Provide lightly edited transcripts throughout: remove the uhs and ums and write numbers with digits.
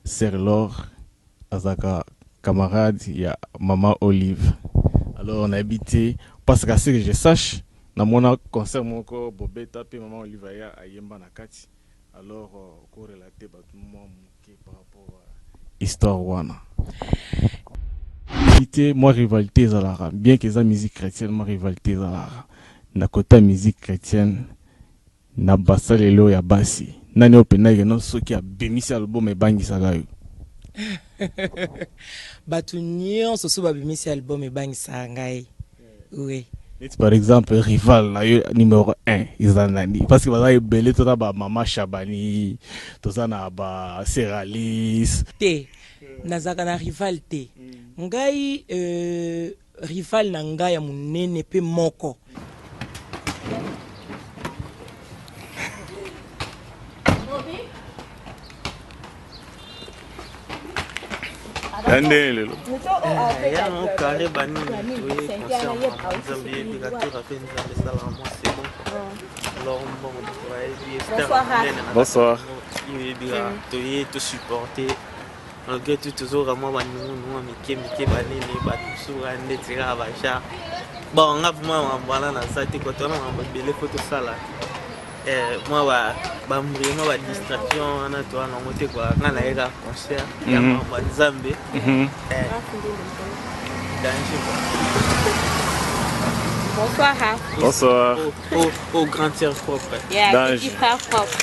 Serlor, Azaka, camarade, il y a Maman Olive. Alors on a habité, parce que ce que je sache, dans mon concert, mon corps, Bobeta, puis Maman Olive, à Yemba Nakati. Alors, on relater par rapport à l'histoire Wana. Moi, rivalité Zalara, bien que la musique chrétienne, moi, rivalité Zalara. Na côté musique chrétienne, na basa lelo ya basi. Nani opena yeno soki a bemisi album e bangi sagayo. Batu nyonso so babimisi album ebangisa ngai. Oui. Par exemple, Rival na yo numéro 1 izanani parce que baza ebele tota ba Mama Shabani, toza na ba Seralis. Te nazaka na Rival te. Ngai Rival na ngai ya munene pe moko. Ande lelo. Ya mon carré bani, oui, Zambie, Bigato, rappelle Zambie, Salam, c'est bon. Alors, bon, Bonsoir. Il est tout supporter. Malgré tout, toujours, vraiment, nous, Mickey, Banini, Batou, Rande, Tira, Bacha. Bon, on a vraiment, voilà, dans ça, t'es content, on a belle photo, ça là. Moi, vraiment, la distraction, on a toi, on a monté quoi, on a un concert, il y a un Zambie. Bonsoir. Bonsoir. Au grand tiers propre. Petit frère propre.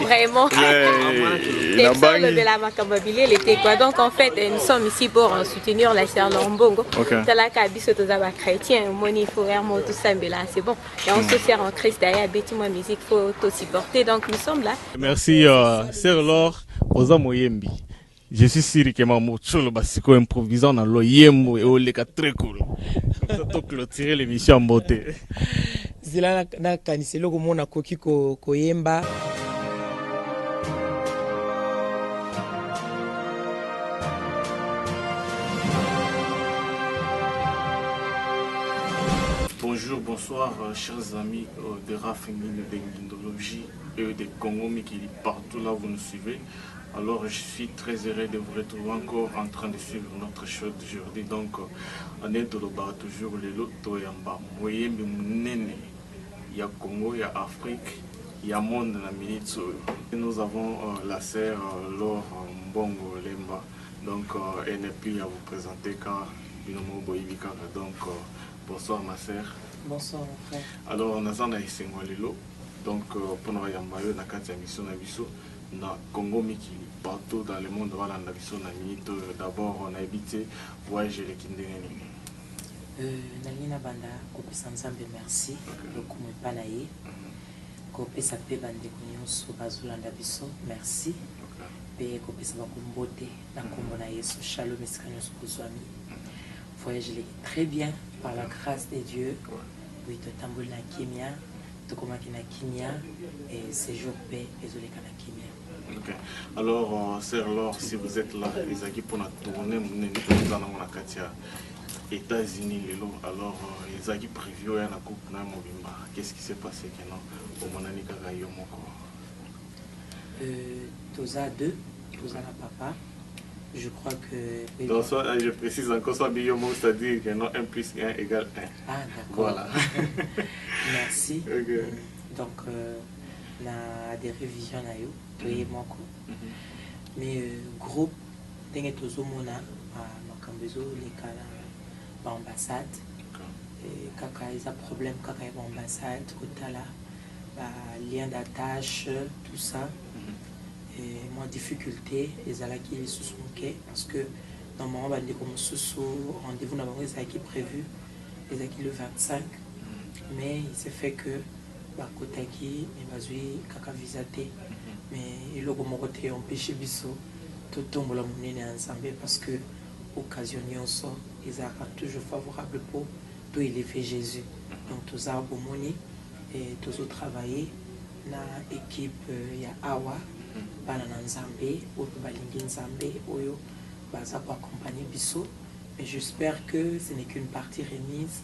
Vraiment. C'est le de la Macambabili, l'été quoi. Donc en fait, nous sommes ici pour soutenir la sœur Lombongo. C'est là qu'habite tous les chrétiens, Moni, Fourère, tout ça, mais là c'est bon. Et on se sert en Christ derrière, Betty, moi, musique, faut tout supporter. Donc nous sommes là. Merci, Sœur Laure, Oza Moyembi. Je suis sûr que maman Cholo Basiko improvisant dans l'Oyembo et Oleka très cool. Comme ça, tu clôturer l'émission en beauté. Zila na kaniselo komona koki koyemba. Bonjour, bonsoir, chers amis de Rafemine de Guindologie et de Congo, mais qui partout là vous nous suivez. Alors je suis très heureux de vous retrouver encore en train de suivre notre show d'aujourd'hui. Donc on est toujours le loto yamba moyembe munene. Il y a Congo, il y a Afrique, il y a monde dans la minute. Nous avons la sœur Laure Mbongo Lemba. Donc elle n'est plus à vous présenter car Binomo Boyibika. Donc bonsoir ma sœur. Bonsoir mon frère. Alors on a ça Lelo. Donc pour nous yambayo na kati ya mission na biso na Congo Miki partout dans le monde voilà na biso na minute. D'abord on a habité voyager les kindengeni. Nalina banda kopesa nzambe merci lokumu epana ye kopesa pe bandeko nyonso bazolanda biso merci pe kopesa bakombote na kombo na Yesu shalom esika nyonso kozwami voyage très bien par la grâce de Dieu oui totamboli na kimia tokomaki na kimia et séjour paix ezoleka na kimia. Okay. Alors sœur Laure, si vous êtes là les acquis pour la tournée nous allons na katia États-Unis, alors ils ont prévu un couple na mobimba. Qu'est-ce qui s'est passé que non au monani kaka yo moko? Toza 2, Toza la papa. Je crois que donc ça, je précise encore ça biomo, c'est-à-dire que non 1 plus 1 égale 1. Ah d'accord. Voilà. Merci. Okay. Donc na des révisions na yo, toye moko. Mais groupe ndenge tozomona makambezo lekala ambassade kaka ils ont problème kaka ya ambassade kotala lien d'attache tout ça et moi difficulté ezalaki lisusu moke parce que normalement bandeko mosusu rendez-vous na bango ezalaki prévu ezalaki le 25 mais il s'est fait que bakotaki mais bazwi kaka visa te mais eloko moko te empêché biso totombola monene ya nzambe parce que occasion nyonso ezalaka toujours favorable pour tout élever Jésus. Donc tous a bomoni et tous travailler na équipe ya awa bana na nzambe ou balingi nzambe oyo baza pour accompagner biso mais j'espère que ce n'est qu'une partie remise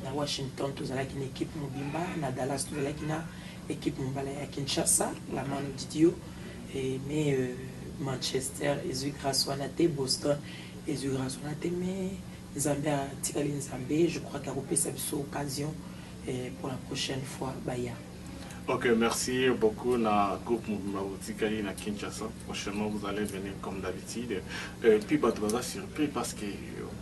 na Washington tous ala une équipe mobimba na Dallas tous ala une équipe mombala ya Kinshasa la mano Didio mais Manchester ezwi grâce wana te, Boston ezwi grâce wana te, mais Nzambe atikali Nzambe, je crois qu'il y a cette occasion pour la prochaine fois baya. Ok, merci beaucoup na groupe Moutikali na Kinshasa. Prochainement vous allez venir comme d'habitude. Et puis bah tu vas surpris parce que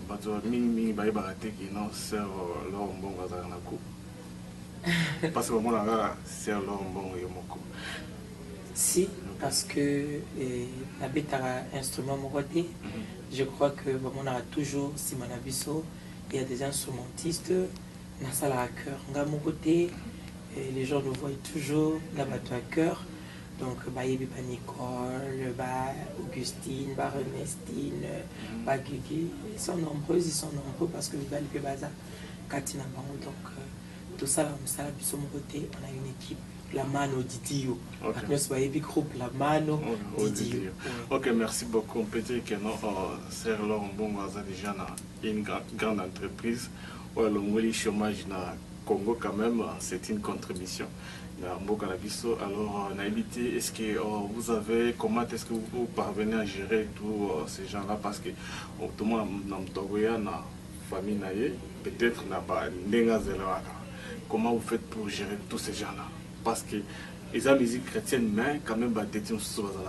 bah tu vas mini bah baraté qui non sert leur bon bazar na coup. Parce que moi là sert leur bon yomoko. Si, parce que la bêta instrument moroté, je crois que on a toujours si manabiso, il y a des instrumentistes na salle à cœur ngamokoté. Et les gens nous voient toujours là-bas à cœur. Donc, Bayebi, Nicole, Augustine, Ernestine, Guigui, ils sont nombreux parce que Vibali Pebaza, Katina Bango. Donc, tout ça, on a une équipe, la Mano Didio. Notre Bayebi groupe, la Mano Didio. Ok, merci beaucoup. On peut dire que c'est Laurent Bongo déjà une grande entreprise. Ouais, le chômage na Congo quand même, c'est une contribution. Alors, Naïbité, est-ce que vous avez, comment est-ce que vous parvenez à gérer tous ces gens-là? Parce que, tout le monde dans la famille, peut-être comment vous faites pour gérer tous ces gens-là? Parce que les musique chrétienne, mais quand même,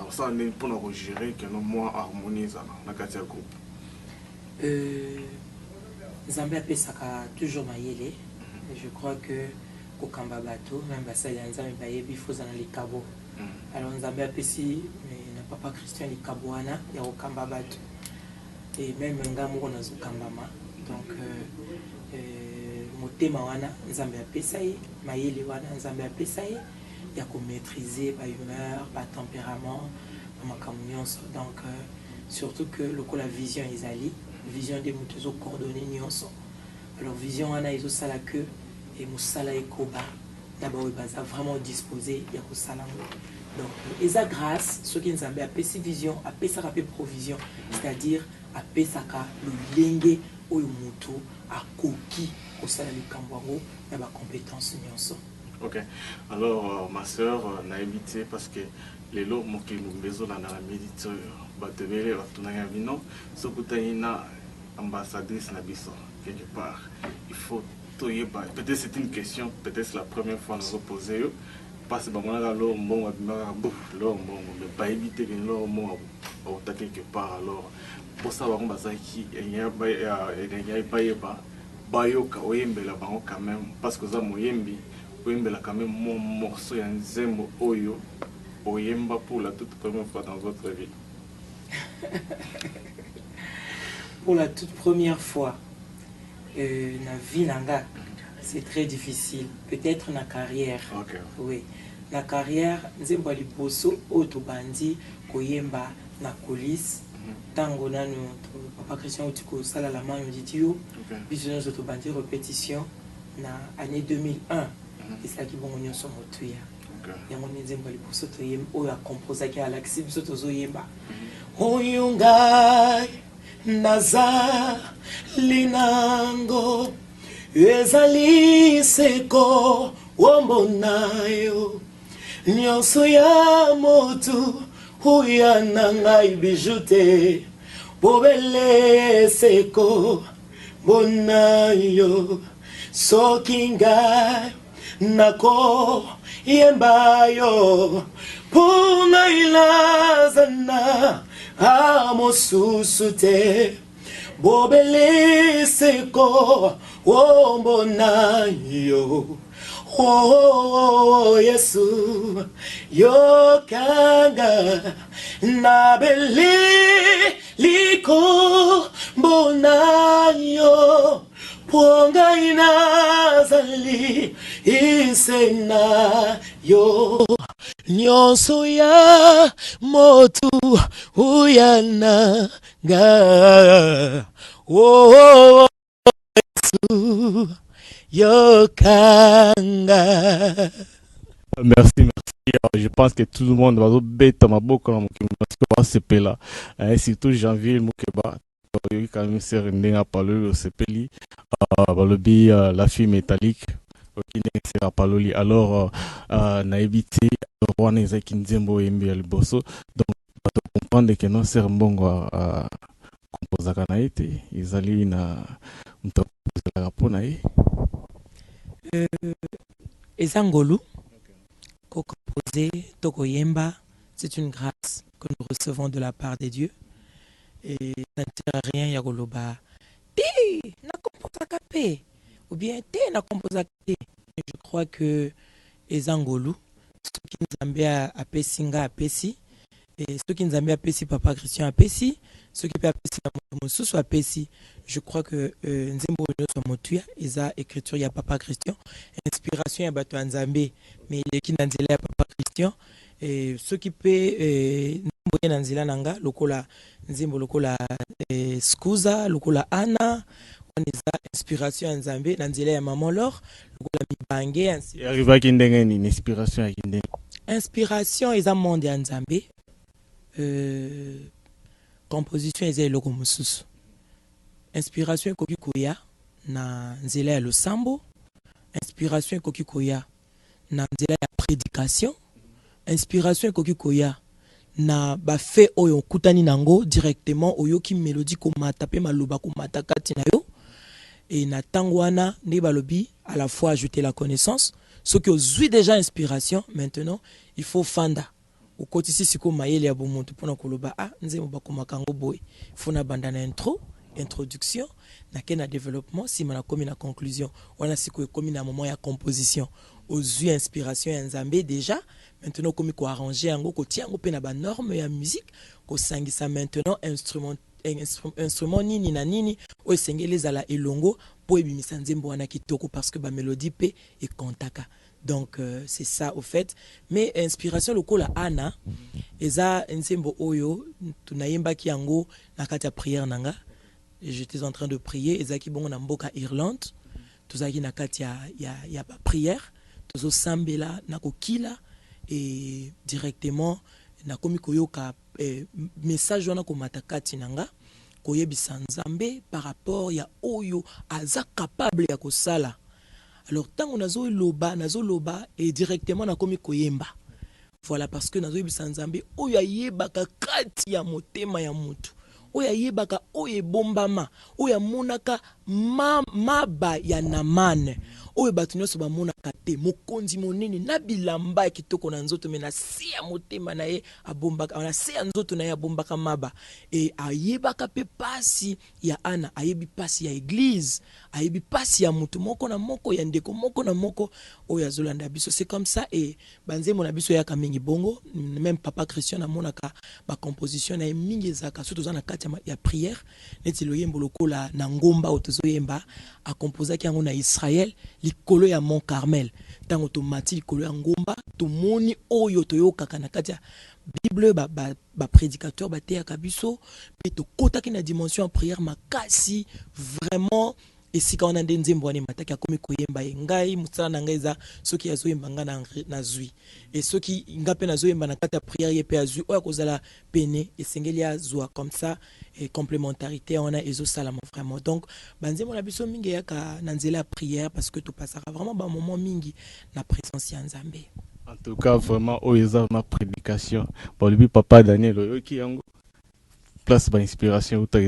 ça n'est pas pour gérer que nous, moi, harmonie dans le groupe. Zambia Pesaka toujours maïlé. Je crois que au Kamba Bato, même Basali Nzambe Bayebi Fozana les Kabo. Alors Nzambe Pesi, mais n'a papa Christian les Kaboana, il y a au Kamba Bato. Et même Ngamour dans le Kambama. Donc, Motema Wana, Nzambe Pesaï, Maïli Wana, Nzambe Pesaï, il y a qu'on maîtriser par humeur, par tempérament, par ma communion. Donc, surtout que la vision est allée, vision des moutons coordonnés nyonso. Alors vision ana izo sala que et musala ekoba d'abord baza vraiment disposé ya ko sala. Donc eza grâce ce qui Nzambe a pesi vision a pesa ka provision, c'est-à-dire a pesa ka le lenge oyo mutu a koki ko sala likambo na ba compétences nyonso. Ok. Alors ma sœur n'a évité parce que les lots moki mbezo na na méditer batebele batunanga bino sokutaina ambassadrice na biso quelque part. Il faut tout y être. Peut-être c'est une question, peut-être c'est la première fois nous poser parce que on a l'eau bon mais pas éviter que l'eau bon au quelque part. Alors pour ça on va qui il y a pas bayoka oyembela bango quand même parce que ça moyembi oyembela quand même mon morceau ya nzembo oyo oyemba pour la toute première fois dans votre vie. Pour la toute première fois na vie nanga, c'est très difficile. Peut-être na carrière. Okay. Oui. Na carrière, nzembo liboso otobandi koyemba na coulisse. Tango nanu papa Christian Otiko sala la main didio. Biso nous otobandi répétition na année 2001. Et ça qui bon on son motuya. Yango nzembo liboso toyemba oyo a composer ki Alexis biso tozoyemba. Oyungai naza linango ezali seko wombonayo nyonso ya motu huya nangai bijute bobele seko bonayo sokinga nako yembayo puna ilazana amosusute bobele seko wombonayo oh Yesu yokanga nabele liko bonayo ponga inazali isena yo nyonso ya motu uyana ga oh Yesu yokanga. Merci. Je pense que tout le monde va bête ma boca dans ce CP là. Surtout janvier Mukeba. Quand même c'est Renga parler le CP li. La fille métallique. sera paloli alors na évité wana ezaki nzembo yembi ya liboso donc bato comprendre que non ser mbongo a composaka na ye te ezali na moto akozelaka mpo na ye eza ngolu ko-composer to koyemba c'est une grâce que nous recevons de la part de Dieu et ça ne sert à rien ya koloba te na composaka pe ou bien te na composaka te. Je crois que ezangolu ce qui nous a apesi nga apesi et ce qui nous a apesi papa Christian apesi ce qui peut apesi mosusu apesi. Je crois que nzembo nyonso motuya eza écriture ya papa Christian inspiration ya bato nzambe mais leki na nzela ya papa Christian et ce qui peut nzembo na nzela nanga lokola nzembo lokola skuza lokola ana eza inspiration ya nzambe na nzela ya maman Laure lokola mibange arrivaki ndenge ni inspiration ya kindenge inspiration eza monde ya nzambe composition eza eloko mosusu inspiration ekoki koya na nzela ya losambo inspiration ekoki koya na nzela ya prédication inspiration ekoki koya na bafe oyo okutani nango directement oyoki mélodie komata pe maloba komata kati na yo et na tango wana nde balobi à la fois ajouter la connaissance ce qui ozwi déjà inspiration maintenant il faut fanda okotisi siko mayele ya bomuntu pona koloba nzembo bakomaka ngo boy fona banda na introduction na kena développement si mana komi na conclusion wana siko ekomi na moment ya composition ozwi inspiration ya nzambe déjà maintenant komi ko arranger yango ko tiango pe na ba norme ya musique ko sangisa maintenant instrument nini na nini o esengeli zala elongo po ebimisa nzembo wana kitoko parce que ba mélodie pe e kontaka. Donc c'est ça au fait mais inspiration lokola ana eza nzembo oyo tunayemba ki yango na kati ya prière nanga. J'étais en train de prier ezaki bongo na mboka Irlande tozaki na kati ya ba prière tozo sambela na kokila et directement na komi koyoka message wana komata kati nanga koyebisa nzambe par rapport ya oyo aza capable ya kosala. Alors tango nazo loba et directement na komi koyemba voilà parce que nazo yebisa nzambe oyo ayebaka kati ya motema ya mutu oyo ayebaka oyo ebombama oyo amonaka maba ya namane oyo bato nyonso bamonaka te mokonzi monene na bilamba ya kitoko na nzoto me na se ya motema na ye abombaka na se ya nzoto na ye abombaka maba e ayebaka pe pasi ya ana ayebi pasi ya église ayebi pasi ya mutu moko na moko ya ndeko moko na moko oyo azolanda biso. C'est comme ça et banzembo na biso yaka mingi bongo même papa Christian amonaka ba composition na mingi ezaka surtout za na kati ya prière neti loyembo lokola na ngomba otozoyemba a composaki yango na Israël likolo ya Mont Carmel tango tomati likolo ya ngomba tomoni oyo toyokaka na kati ya Bible ba prédicateur ba teyaka biso pe tokotaki na dimension en prière makasi vraiment esika wana nde nzembo wana mataki akomi koyemba ye ngai mosala na ngai eza soki azoyemba nga na zwi et soki nga mpe nazoyemba na kati ya prière ye mpe azwi oyo akozala pene esengeli azwa comme ça et complémentarité wana ezosalama vraiment. Donc banzembo na biso mingi yaka na nzela ya prière parce que topasaka vraiment ba moment mingi na présence ya nzambe. En tout cas vraiment oyo eza ma prédication bolobi papa Daniel oyoki yango place ba inspiration uta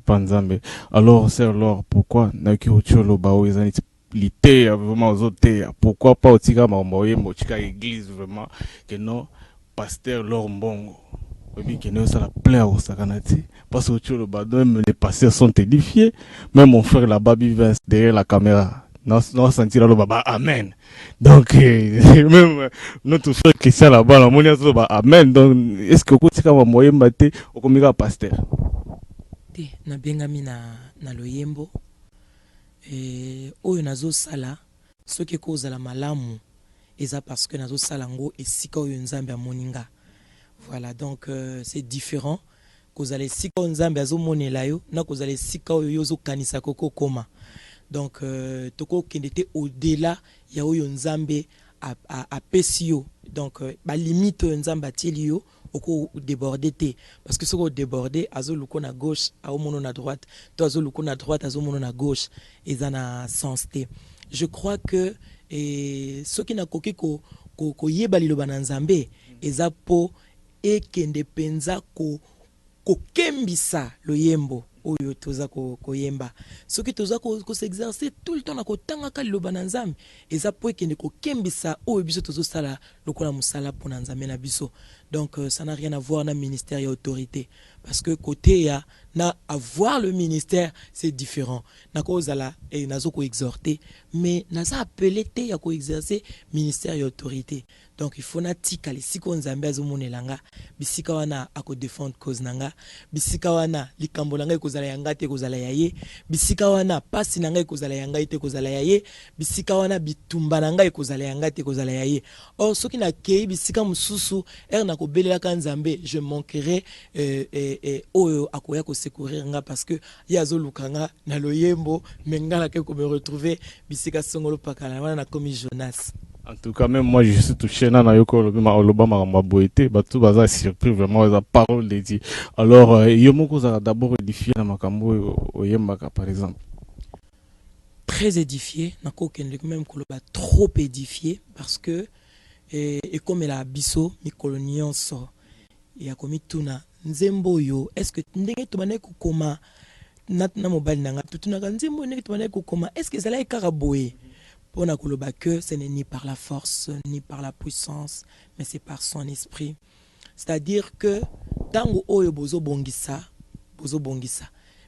pa nzambe. Alors sœur Laure, pourquoi na ki otcholo ba o ezani lité vraiment ozote pourquoi pas otika mamoye motika église vraiment que non pasteur Laure Mbongo oui que non ça la plein au sakanati parce que otcholo ba même les pasteurs sont édifiés même mon frère là-bas vient derrière la caméra non sentir là baba amen donc même notre frère Christian là-bas la monia so ba amen donc est-ce que otika mamoye mbate okomika pasteur te na bengami na loyembo oyo nazo sala soki kozala malamu eza parce que nazo sala ngo esika oyo nzambe amoninga. Voilà donc c'est différent kozala esika oyo nzambe azomonela yo na kozala esika oyo yozo kanisa koko koma. Donc toko kende te au-delà ya oyo nzambe a pesi yo donc ba limite oyo nzambe atili yo oko déborder te parce que soko déborder azo luko na gauche au mono na droite to azo luko na droite azo mono na gauche eza na sens te. Je crois que et ce qui n'a koki ko yeba liloba na nzambe eza po ekende penza ko kembisa loyembo oyo toza koyemba soki toza s'exercer tout le temps na kotanga liloba na nzambe eza po ekende kokembisa oyo biso tozosala lokola musala pona nzambe na biso. Donc ça n'a rien à voir na ministère et autorité parce que côté ya na avoir le ministère c'est différent na kozala et nazo ko exhorter mais naza appelé te ya ko exercer ministère et autorité. Donc il faut na tika les siko nzambe azomonelanga bisika wana ako défendre cause nanga bisika wana likambo nanga ekozala yanga te kozala yaye bisika wana pasi nanga ekozala yanga te kozala yaye bisika wana bitumba nanga ekozala yanga te kozala yaye. Or soki na kei bisika mususu na ko belela kanzambe je manquerai oyo akoya ko secourir nga parce que yazo lukanga na loyembo mengala ke ko me retrouver bisika songolo pakala wana na komi Jonas. En tout cas, même moi, je suis touché. Nana yoko Olobama ma boité, batou baza surpris vraiment la parole de Dieu. Alors, yomoko za d'abord édifié na makambo oyembaka par exemple. Très édifié, nako kende même koloba trop édifié parce que et comme la biso mi colonion so ya komi tuna nzembo yo est-ce que ndenge to bané kokoma na mobile nanga tutuna nzembo ndenge to bané kokoma est-ce que zala ekaraboé on a koloba que ce n'est ni par la force ni par la puissance mais c'est par son esprit. C'est-à-dire que tango oyo bozo bongisa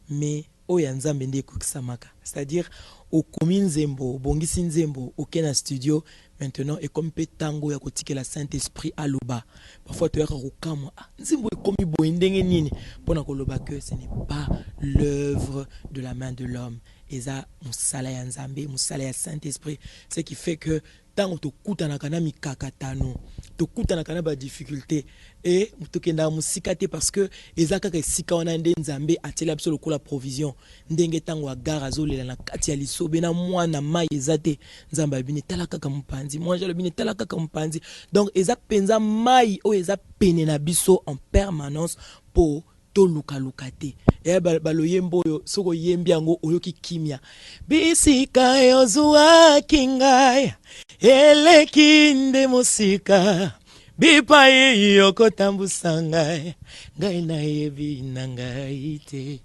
mais oya nzambe nde kokisamaka. C'est-à-dire au komi nzembo bongisi nzembo okena studio maintenant et comme tango ya kotike la Saint-Esprit aloba parfois tu as kokama nzembo ekomi boye ndenge nini pona koloba que ce n'est pas l'œuvre de la main de l'homme eza musala ya nzambe musala ya Saint-Esprit, ce qui fait que tango tokutana kana mikakatano tokutana kana ba difficulté et mutokenda musikate parce que eza kaka sika wana nde nzambe atela biso lokola provision ndenge tango agara azolela na kati ya lisobe na mwana mai ezate nzambe abini tala kaka mpanzi moi je le bini tala kaka mpanzi donc eza penza mai o eza pene na biso en permanence pour luka lukate e baloyembo yo soko yembi yango oyoki kimia bisika yozua kingai elekinde musika bipa yokotambusa ngai ngai na yebi na ngai te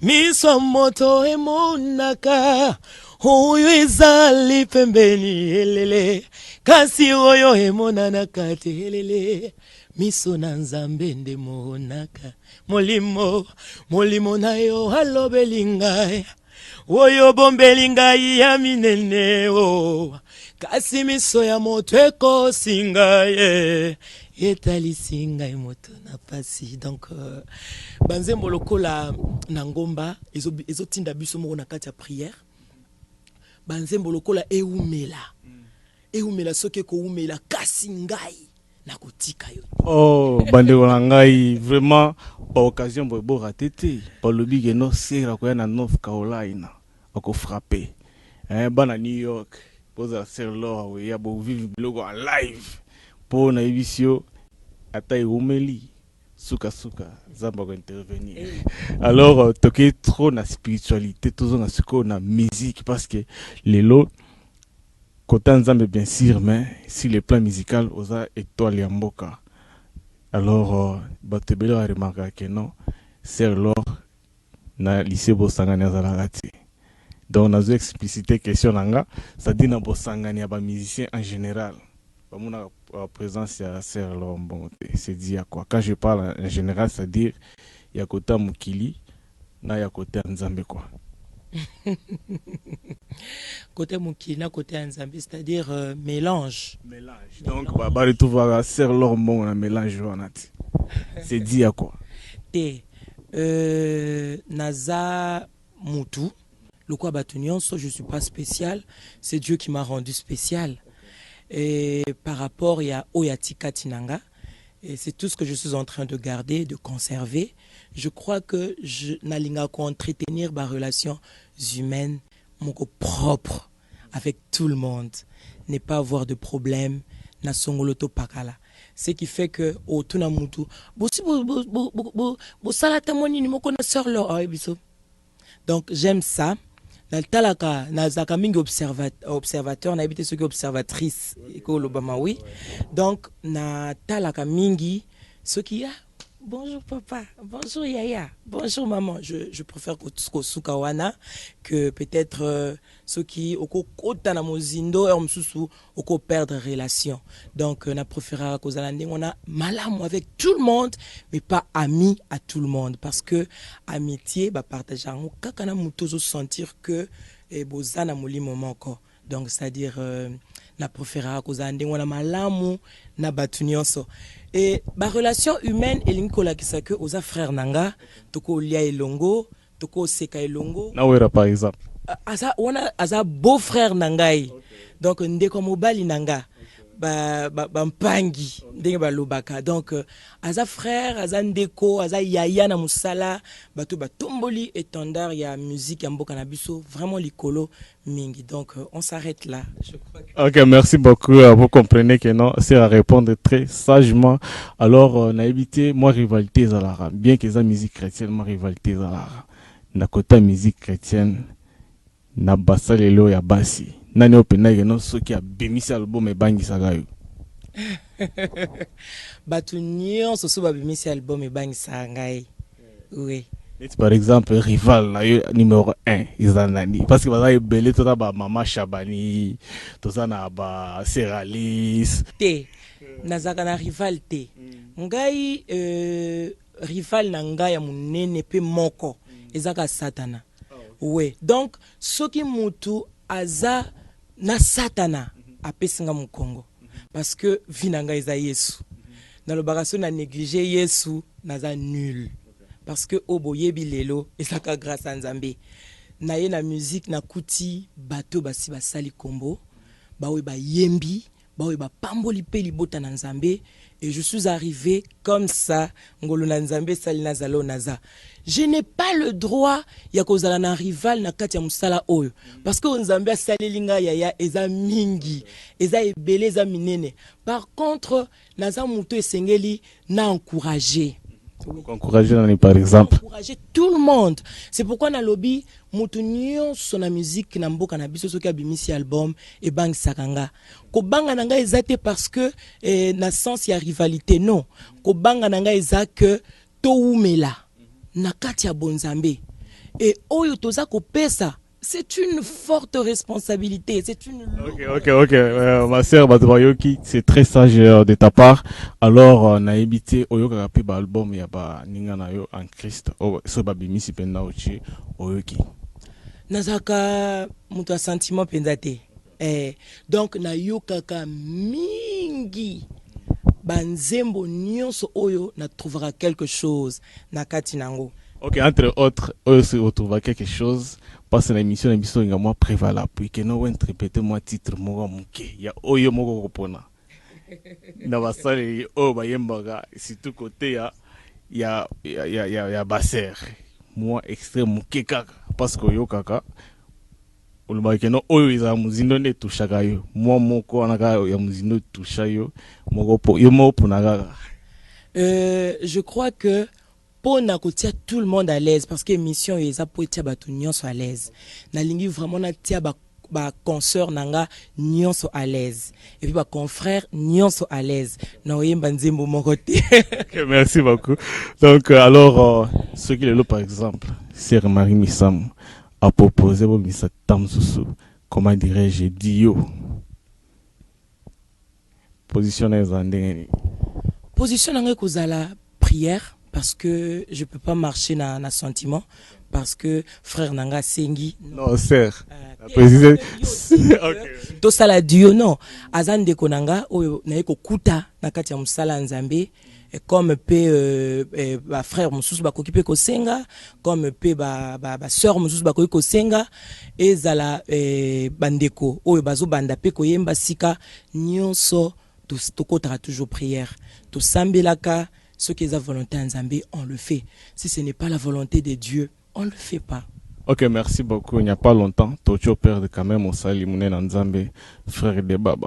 miso moto emonaka oyo ezali pembeni elele kasi oyo emonana kate elele miso na nzambe nde monaka molimo na yo alobeli ngai oyo bombeli ngai ya minene o kasi miso ya moto ekosi ngai etalisi ngai moto na pasi. Donc banzembo lokola na ngomba ezotinda biso moko na kati ya prière banzembo lokola eumela soki ekoumela kasi ngai nakotika yo. Oh, bandeko na ngai vraiment ba occasion bo raté te pa lobi ke no sera ko na North Carolina ako frapper bana New York poza ser lo ya bo vivre blogo en live pour na émission ata umeli suka zamba ko intervenir. Alors toquer trop na spiritualité toujours na siko na musique parce que lelo côté nzambe bien sûr mais si le plan musical oza étoile ya mboka alors batebelo a remarqué que non c'est l'or na lycée Bosangani azalaka te donc nazo expliciter question nanga ça dit na Bosangani ya ba musiciens en général ba mona présence ya Sir Lor bon c'est dit à quoi quand je parle en général c'est à dire ya kota mukili na ya kota nzambe quoi. Côté Moukina, côté Nzambe, c'est-à-dire mélange. Donc, bah, tu vas faire leur monde, un mélange. C'est dit à quoi? Naza Moutou, le quoi batunion, je suis pas spécial, c'est Dieu qui m'a rendu spécial. Et par rapport à Oyatika Tinanga, et c'est tout ce que je suis en train de garder, de conserver. Je crois que je n'alinga qu'à entretenir ma relation humaine, mon propre, avec tout le monde. Ne pas avoir de problème, na songoloto pakala. Ce qui fait que, au tunamutu, donc j'aime ça. natalaka nazaka mingi observateur na habité ceux qui observatrice ko lobama oui donc natalaka mingi ceux qui a bonjour papa, bonjour Yaya, bonjour maman. Je préfère Kosuka wana que peut-être ceux qui au kota na mozindo et msusu au perdre relation. Donc on a préféré kozalande on a malamu avec tout le monde mais pas ami à tout le monde parce que amitié ba partager on kaka na mutozo sentir que bozana molimo moko. Donc c'est-à-dire na préféré kozalande on a malamu na batu nyonso. Et ma relation humaine et l'inkola qui que aux frères nanga toko lia elongo toko seka elongo nawera par exemple asa beau frère nangai donc ndeko mobali nanga ba mpangi ndenge ba lobaka donc asa frère asa ndeko asa yaya na musala bato batomboli étendard ya musique ya mboka na biso vraiment likolo mingi donc on s'arrête là je crois que... Ok, merci beaucoup. Vous comprenez que non, c'est à répondre très sagement. Alors on a évité moi rivalité zalara bien que ça musique chrétienne moi rivalité zalara na côté musique chrétienne na basalelo ya basi nani opena yeno soki ya bimisi album ebangisa yo batu nyonso so babimisi album ebangisa ngai oui. Par exemple rival na yo numéro 1 izanani parce que baza ebele tota ba mama Shabani toza na ba Seralis te nazaka na rival te ngai rival na ngai ya munene pe moko ezaka Satana oui donc soki mutu aza na Satana apesinga mukongo parce que vinanga eza Yesu na lobakaso na négliger Yesu naza nul parce que oboyebi lelo ezaka grâce à Nzambe na ye na musique na kuti bato basi basali kombo bawe ba yembi bawe ba pamboli pe libota na Nzambe et je suis arrivé comme ça ngolo na Nzambe sali nazalo naza je n'ai pas le droit ya kozala na rival na kati ya musala oyo parce que Nzambe asali nga yaya eza mingi eza ebele eza minene par contre naza muto esengeli na encourager encourager par exemple encourager tout le monde c'est pourquoi na lobby mutu nyonso na musique na mboka na biso soki abimisi album et bang sakanga ko banga nanga ezate parce que na sens ya rivalité non ko banga nanga ezake to umela na kati ya bonzambe et oyo toza ko pesa c'est une forte responsabilité. C'est une... Ok. Ma sœur Badoyoki, c'est très sage de ta part. Alors, on a évité Oyoka Rapi album yaba Ningana yo en Christ. So babimi si penda ochi Oyoki. Nazaka muta sentiment pendate. Donc na yokaka mingi. Banzembo nyonso oyo na trouvera quelque chose na kati nango. Ok, entre autres, eux se retrouvent quelque chose. Parce que l'émission est moi prévalable. Puis que nous interpréter moi titre moi muke. Ya oyo moko kopona. Na basale o bayembaga surtout côté ya basser. Moi extrême muke kaka parce que yo kaka. Oluba ke no oyo iza muzindo ne tushaka yo. Moi moko anaka ya muzindo tusha yo. Moko po yo moko pona. Je crois que pour na kotia tout le monde à l'aise parce que émission eza pour tia batu nyonso à l'aise na lingi vraiment na tia ba consoeur nanga nyonso à l'aise et puis ba confrère nyonso à l'aise na oyemba nzembo moko te. Merci beaucoup. Donc alors ce qui est là par exemple Sœur Marie Misam a proposé pour Misa Tamsusu comment dirais-je dio position nanga kozala prière parce que je peux pas marcher na sentiment parce que frère nanga sengi non sœur to sala dio non azande konanga oyo na eko kuta na kati ya musala Nzambe comme pe ba frère mususu ba kokipe ko senga comme pe ba sœur mususu ba ko senga ezala bandeko oyo bazo banda pe ko yemba sika nyonso to kotara toujours prière to sambelaka. Ce qui est la volonté en Zambie, on le fait. Si ce n'est pas la volonté de Dieu, on ne le fait pas. Ok, merci beaucoup. Il n'y a pas longtemps, Tocho perd quand même au Salimounen en Zambie, frère de Baba.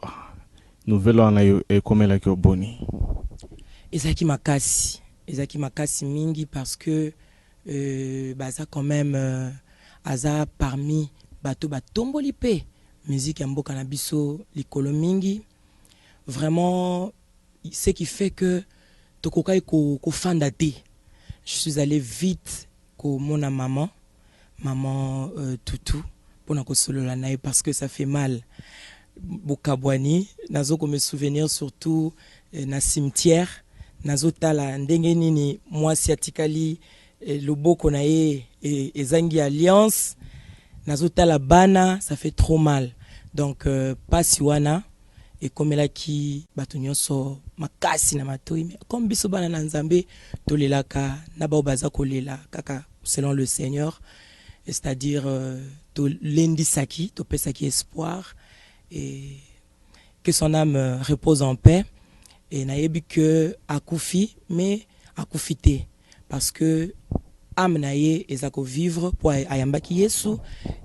Nouvelle année et comme elle a boni. Ezaki makasi mingi parce que baza quand même aza parmi bato batomboli pe musique ya mboka na biso likolo mingi. Vraiment, ce qui fait que tokokai ko fanda te. Je suis allé vite ko mona maman Toutou pour na ko solo la naï parce que ça fait mal. Bokabwani nazo ko me souvenir surtout na cimetière nazo tala ndenge nini mwasi atikali loboko na ye ezangi alliance nazo tala bana, ça fait trop mal. Donc pasi wana et comme là qui bato nyonso makasi na matoi mais comme biso bana na nzambe tolelaka na ba baza kolela kaka selon le Seigneur, c'est-à-dire to lendi saki to pesaki espoir et que son âme repose en paix. Et nayebi que akufi mais akufite parce que âme naye ezako vivre pour ayambaki Yesu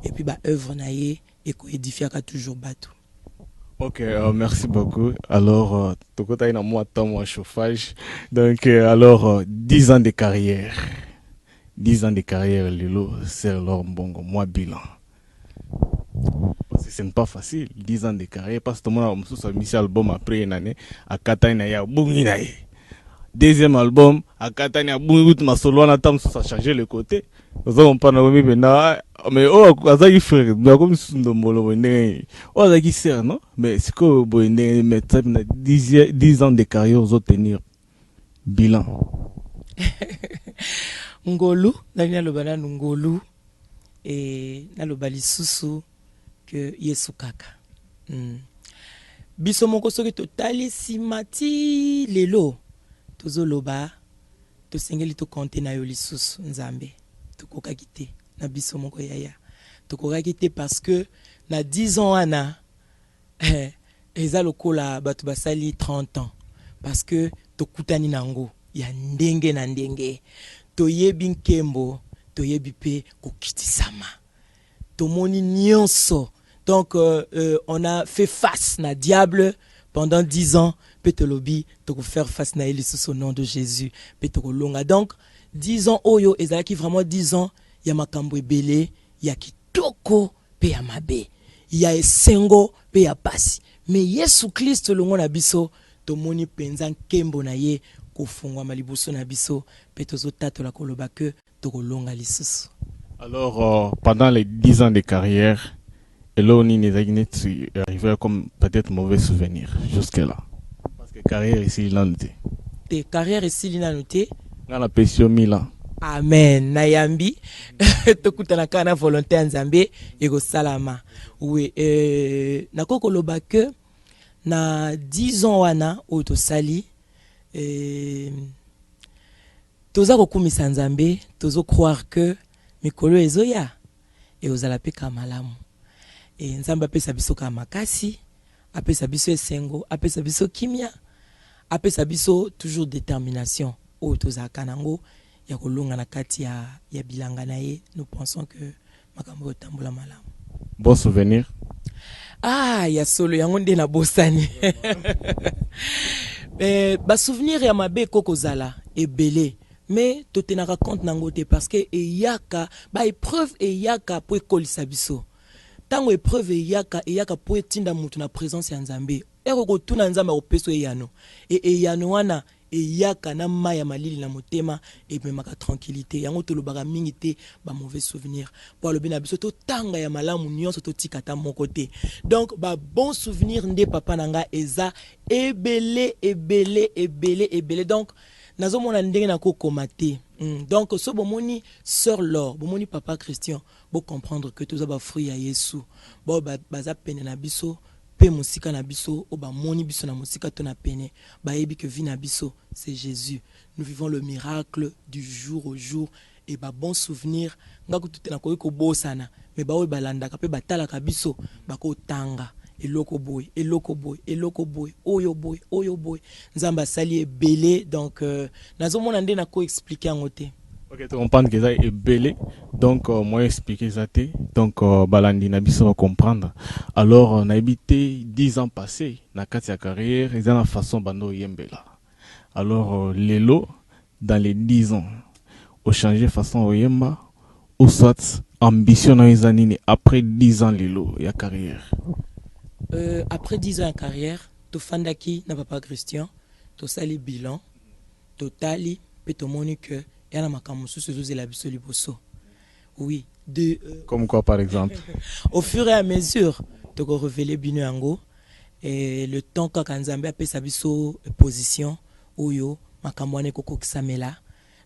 et puis ba œuvre naye eko édifiaka toujours bato. Ok, merci beaucoup. Alors, Tokota ina moi temps moi chauffage. Donc alors 10 ans de carrière. 10 ans de carrière Lilo, c'est leur bongo moi bilan. Parce que ce n'est pas facile, 10 ans de carrière parce que moi on a mis album après une année à Katana ya boumi na. Deuxième album à Katana boumi ma solo na tam ça changer le côté. Nous avons pas nommé maintenant mais oh azaki frère mais comme sundo molo ndenge oh azaki sert non mais c'est que bo ndenge mettre 10 ans de carrière aux tenir bilan. Ngolu na lobana ngolu et na lobali susu que Yesu kaka. Biso moko soki totali simati lelo tozoloba to sengeli to compter na yo lisusu nzambe tokokaki te na biso moko yaya tokokaki te parce que na 10 ans ana eza lokola bato basali 30 ans parce que tokutani nango ya ndenge na ndenge toyebi nkembo toyebi pe kokitisama tomoni nyonso. Donc on a fait face na diable pendant 10 ans. Petolobi to faire face na Elis au nom de Jésus. Petolonga. Donc 10 ans oyo ezalaki vraiment 10 ans ya makambo ebele ya kitoko pe ya mabe. Ya esengo pe ya pasi. Mais Yesu Christ longo na biso tomoni penza nkembo na ye kofungwa malibuso na biso petozo tatola koloba que tokolonga lisusu. Alors pendant les 10 ans de carrière et là, on est arrivé comme peut-être mauvais souvenir jusque-là. Parce que carrière ici, il a noté. Tes carrières ici, il a noté. Dans la pension Milan. Amen. Nayambi. Tokutana kana volonté en Zambie. Ego salama. Oui. Nakoko loba que na 10 ans wana auto sali. Toza kokumisa Nzambe. Tozo croire que mikolo ezoya. Et ozala pe kamalamu. Et nzamba apesa biso ka makasi, apesa biso esengo, apesa biso kimia, apesa biso toujours détermination. O tozaka nango ya kolonga na kati ya bilanga na ye. Nous pensons que makambo tambola malamu. Bon souvenir. Ah, ya solo yango nde na bosani. Ba souvenir ya mabe kokozala ebele. Mais totenaka compte nango te parce que eyaka ba épreuve eyaka po ekolisa biso. Tango épreuve eyaka po etinda mutu na présence ya Nzambe. Ero ko tuna Nzambe opeso eyano. Eyano wana eyaka na maya malili na motema et memaka tranquillité. Yango tolobaka mingi te ba mauvais souvenir. Po alobi na biso to tanga ya malamu nyonso to tikata moko te. Donc ba bon souvenir nde papa nanga eza ebele. Donc nazo mona ndenge na kokoma te. Donc so bomoni sœur Laure, bomoni papa Christian, bo comprendre que tout ça ba fruit ya Yesu. Bo baza pene na biso, pe musika na biso, o ba moni biso na musika to na pene. Ba yebi que vie na biso, c'est Jésus. Nous vivons le miracle du jour au jour et ba bon souvenir. Ngako tout na ko bosana, mais ba o balanda ka pe batala ka biso, ba ko tanga. Eloko boy, oyo boy. Nzamba sali ebele, donc nazo mona nde na ko expliquer en ote. Ok, tu comprends que ça est belé, donc moi expliquer ça te, donc balandi na biso va comprendre. Alors on a habité 10 ans passés na kati ya carrière, et dans la façon bando yembela. Alors lelo dans les 10 ans, au changer façon oyemba, ou soit ambition na ezanini après 10 ans lelo ya carrière? Après 10 ans de carrière, to fandaki na papa Christian, to sali bilan, to tali, pe to moni que yana makamusu se la biso liboso. Oui, comme quoi par exemple? Au fur et à mesure, to ko révéler bino yango et le temps ka kanzambe apé sa biso position oyo makamwane koko kisamela.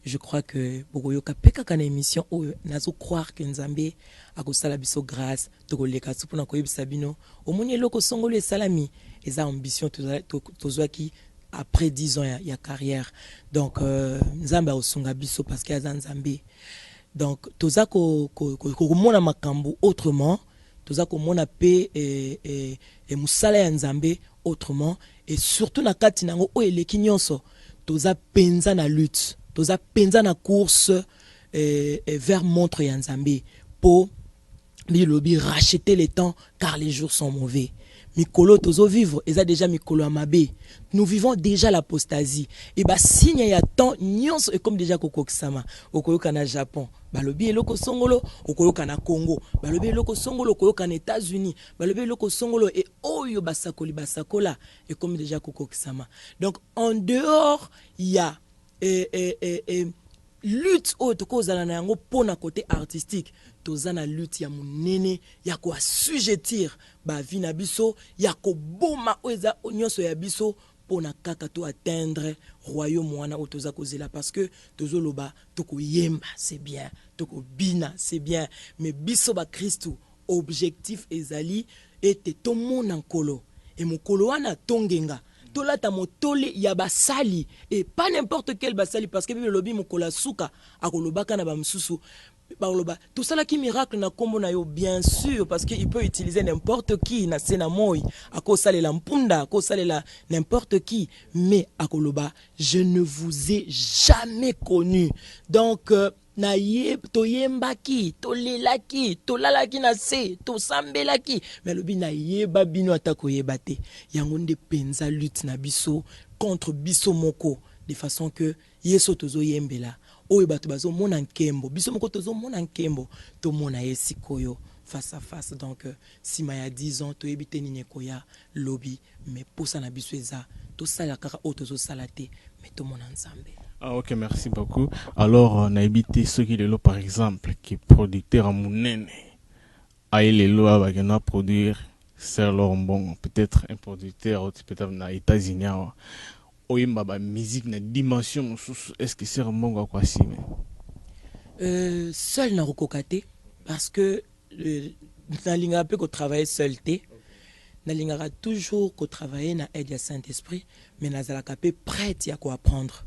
Je crois que bokoyo kapeka kana émission oyo nazo croire que nzambe akosala biso grâce tokoleka supuna koyebisa bino omoni eloko songolo esalami eza ambition tozwaki après 10 ans ya carrière. Donc nzambe osunga biso parce que aza nzambe. Donc toza ko mona makambo autrement, toza ko mona pe et musala ya nzambe autrement et surtout na kati nango o eleki nyonso toza penza na lutte. Toza penza na course vers montre ya nzambe pour lilobi racheter les temps car les jours sont mauvais. Mikolo tozo vivre eza déjà mikolo amabe. Nous vivons déjà l'apostasie et ba signe ya temps nyonso et comme déjà kokokisama okoyoka na Japon balobi eloko songolo okoyoka na Congo balobi eloko songolo okoyoka na États-Unis balobi eloko songolo et oyo basakola et comme déjà kokokisama. Donc en dehors il y a lutte oyo tokozala na yango pona côté artistique toza na lutte ya munene ya ko assujettir ba vie na biso ya ko boma oza nyonso ya biso pona kaka to atteindre royaume wana oyo toza kozela parce que tozoloba toko yemba c'est bien toko bina c'est bien mais biso ba Christu objectif ezali ete to mona nkolo et mokolo wana tongenga tolata motole ya basali et pas n'importe quel basali parce que bible lobi mokola suka akolobaka na bamsusu baloba tout ça là qui miracle na kombo na yo bien sûr parce que il peut utiliser n'importe qui na sena moi akosalela mpunda akosalela n'importe qui mais akoloba je ne vous ai jamais connu. Donc na toyembaki tolelaki tolalaki na se tosambelaki mais lobi na yeba bino atako yebate yango nde penza lutte na biso contre biso moko de façon que yeso tozo yembela oyo bato bazo mona nkembo biso moko tozo mona nkembo to mona yesikoyo face à face. Donc si maya 10 ans to yebite nini koya lobi mais posa na biso eza to sala kaka o tozo salate mais to mona nzambe. Ah ok, merci beaucoup. Alors on a évité ce qui est là par exemple qui est producteur à Mounene aïe les lois va gagner produire c'est leur bon peut-être un producteur peut-être na États-Unis oyimba ba musique na dimension est-ce que c'est un bon quoi si seul na rokokate parce que na linga peu ko travailler seul té na linga toujours ko travailler na aide ya Saint-Esprit mais na zala kapé prête ya ko apprendre.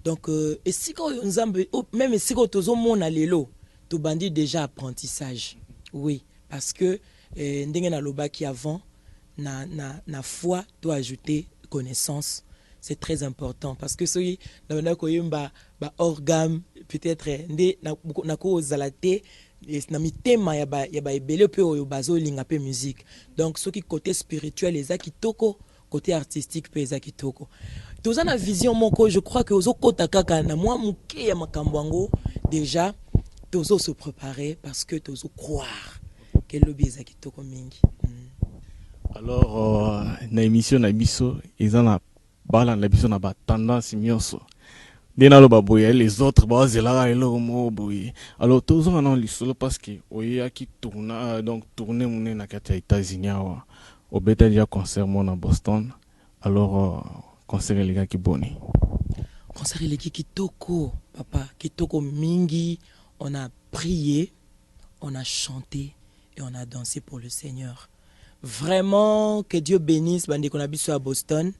Donc et si ko nzambe même si ko tozo mona lelo to bandi déjà apprentissage. Oui, parce que ndenge na lobaki avant na foi doit ajouter connaissance. C'est très important parce que celui na koyemba ba organe peut-être ndé na ko zalaté na mitema ya ba ebele pe oyo bazo linga pe musique. Donc ce qui côté spirituel les kitoko côté artistique pe kitoko. Toza na vision moko je crois que ozo kota kaka na moi muke ya makambwango déjà tozo se préparer parce que tozo croire que lobi kitoko mingi. Alors na émission na biso ezana bala na biso na ba tendance nyonso dena lo baboya les autres ba zela elo mo boye. Alors tozo na lisolo parce que oya ki tourna donc tourner mune na kati ya États-Unis au beta déjà concert mon à Boston. Alors concert les gars qui boni concert les kitoko papa kitoko mingi, on a prié, on a chanté et on a dansé pour le Seigneur. Vraiment que Dieu bénisse bande qu'on a biso à Boston.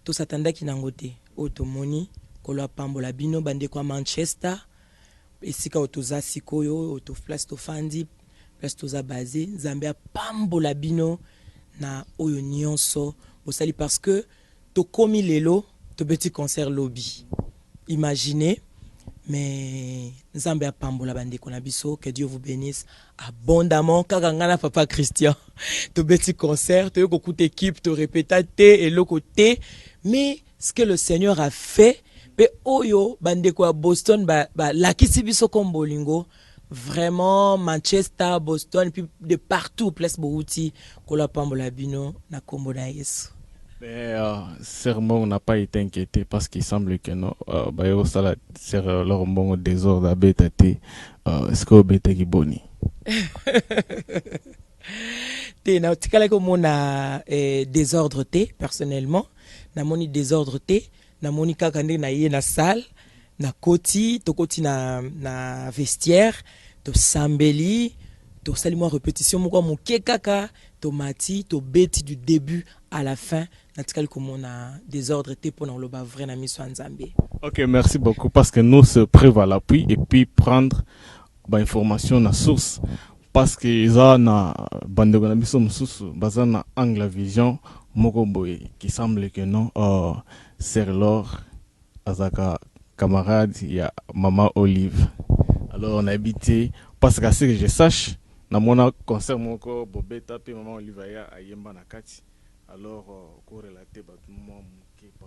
Tout s'attendait qui n'angote automoni kolo pambola bino bande kwa Manchester esika otoza sikoyo auto place to fandi place toza basé Zambia pambola bino na oyo nyonso bosali parce que to komi lelo to petit concert lobby. Imaginez mais Zambia pambola bande qu'on a biso que Dieu vous bénisse abondamment kaka ngana papa Christian to petit concert to yoko toute équipe to répéta et le côté. Mais ce que le Seigneur a fait, pe oyo bande kwa Boston ba lakisi biso kombolingo vraiment Manchester, Boston, puis de partout, place Bouti, Kola Pambola Bino, na Kombo na Yesu. Mais sûrement on n'a pas été inquiété parce qu'il semble que non, bayo sala ser leur bon désordre à bétaté, est-ce que bété qui boni? Te na tikala ko mona désordre te personnellement, na moni désordre te, na moni kaka nde na ye na salle, na koti, to koti na vestiaire, to sambeli, to salimo répétition moko moke kaka, to mati, to beti du début à la fin. Désordre pour nous le vrai na miso nzambe. Ok, merci beaucoup parce que nous se prévoit l'appui et puis prendre information na source parce que ils na bande na miso source bazana angle vision moko boye qui semble que non c'est l'or azaka camarade il y a maman Olive. Alors on a habité parce que ce que je sache na mona concert moko bobeta pe maman Olive ya ayemba na kati. Alors, corrélaté par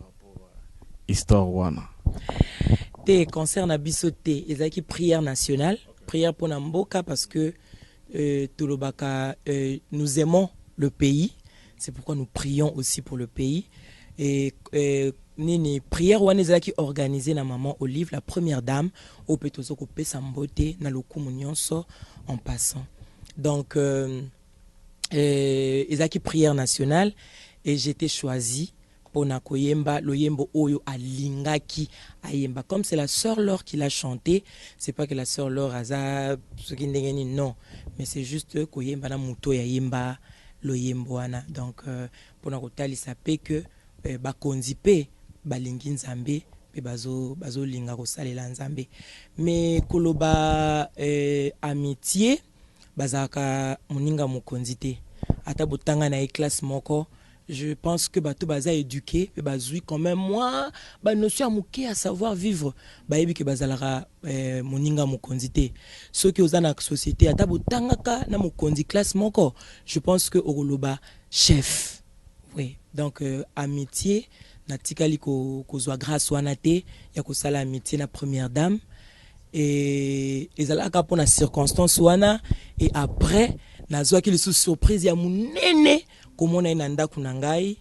rapport à l'histoire wana. Te concerne à Bissoté, ils ont qui prière nationale, prière pour Namboka parce que Tolobaka, nous aimons le pays, c'est pourquoi nous prions aussi pour le pays. Et nini prière wana ils ont qui organisée na maman Olive, la première dame, au Petozo ko pesambote na lokumu nyonso en passant. Donc ils ont qui prière nationale et j'étais choisi pour Nakoyemba Loyembo Oyo à Lingaki Ayemba. Comme c'est la sœur Laure qui l'a chanté, c'est pas que la sœur Laure a ce qui n'est non, mais c'est juste Koyemba na Muto Yayemba Loyemboana. Donc pour Nakotali ça peut que bakonzipe balingi nzambe pe bazo linga ko salela nzambe. Mais koloba amitié bazaka muninga mukonzite ata botanga na classe moko. Je pense que bato baza éduqué pe bazui quand même moi ba notion amuke à savoir vivre ba yebi ke bazalara muninga mukonzite ceux qui oza na société ata botanga ka na mukonzi classe moko. Je pense que okoloba chef. Oui, donc amitié na tikali ko zwa grâce wana te ya ko sala amitié na première dame et ezalaka pour na circonstance wana et après nazwa ki le sous surprise ya munene komona ina ndaku na ngai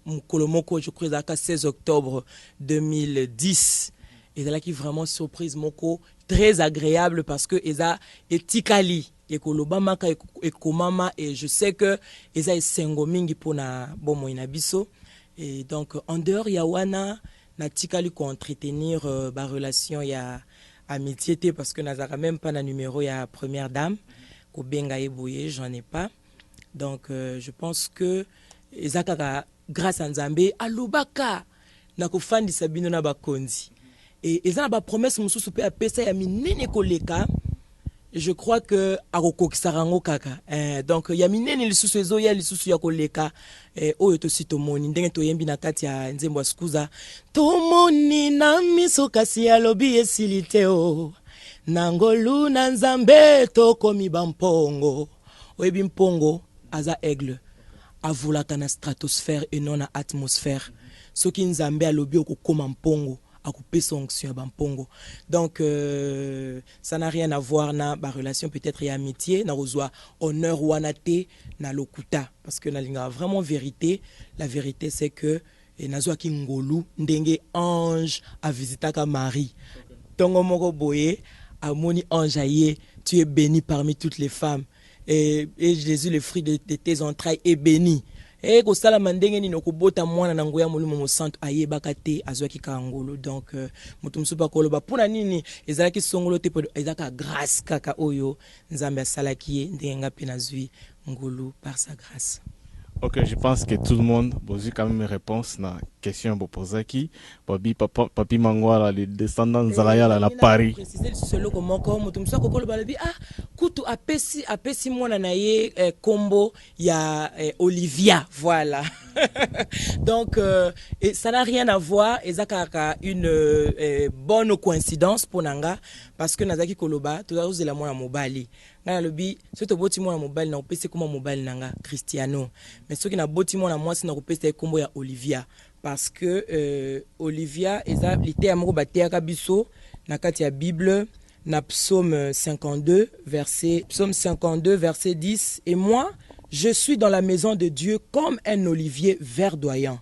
mukolo moko je crois à 16 octobre 2010 ezalaki vraiment surprise moko très agréable parce que eza etikali ekoloba maka ekomama et je sais que eza esengo mingi pona bomo ina biso et donc en dehors ya wana na tikali ko entretenir ba relation ya amitié parce que nazara même pas na numéro ya première dame ko benga eboye j'en ai pas. Donc je pense que ezakaka grâce à Nzambe alobaka na kofandisa bino na bakonzi et ezana ba promesse mususu pe apesa ya minene koleka. Je crois que akokokisa rango kaka donc ya minene lisusu ezo ya lisusu ya koleka oyo to sitomoni ndenge to yembi na kati ya nzembo skuza tomoni na miso kasi alobi esilite o nangolu na Nzambe to komi bampongo oyebi mpongo aza aigle avulaka na stratosphère et non na atmosphère soki Nzambe alobi okokoma mpongo akupesa onction ya bampongo. Donc ça n'a rien à voir na ba relation peut-être et amitié na rozwa honneur wana te na lokuta parce que na linga vraiment vérité. La vérité c'est que nazwa ki ngolu ndenge ange a visitaka Marie tongo moko boye amoni ange aye tu es béni parmi toutes les femmes et Jésus le fruit de tes entrailles est béni. Et ko sala mandenge ni nokobota mwana na ngoya molimo mo santo ayebaka te azwaki ka ngolo. Donc mutu musupa koloba pona nini ezalaki songolo te ezaka grâce kaka oyo Nzambe asalaki ndenga pe nazwi ngolo par sa grâce. Ok, je pense que tout le monde a quand même une réponse à la question que vous posez qui. Papi Mangwala, les descendants de Zalaya à Paris. Kutu apesi mwana na ye kombo ya Olivia, voilà. Donc ça n'a rien à voir, ezaka une bonne coïncidence pour nanga parce que nazaki koloba toza la mwana mobali. Na lobi soto boti mwana mobali na opesi kombo mobali nanga Cristiano. Mais soki na boti mwana mwasi na opesi kombo ya Olivia parce que Olivia eza lité ya moko bateaka biso na kati ya Bible na psaume 52 verset 10. Et moi, je suis dans la maison de Dieu comme un olivier verdoyant.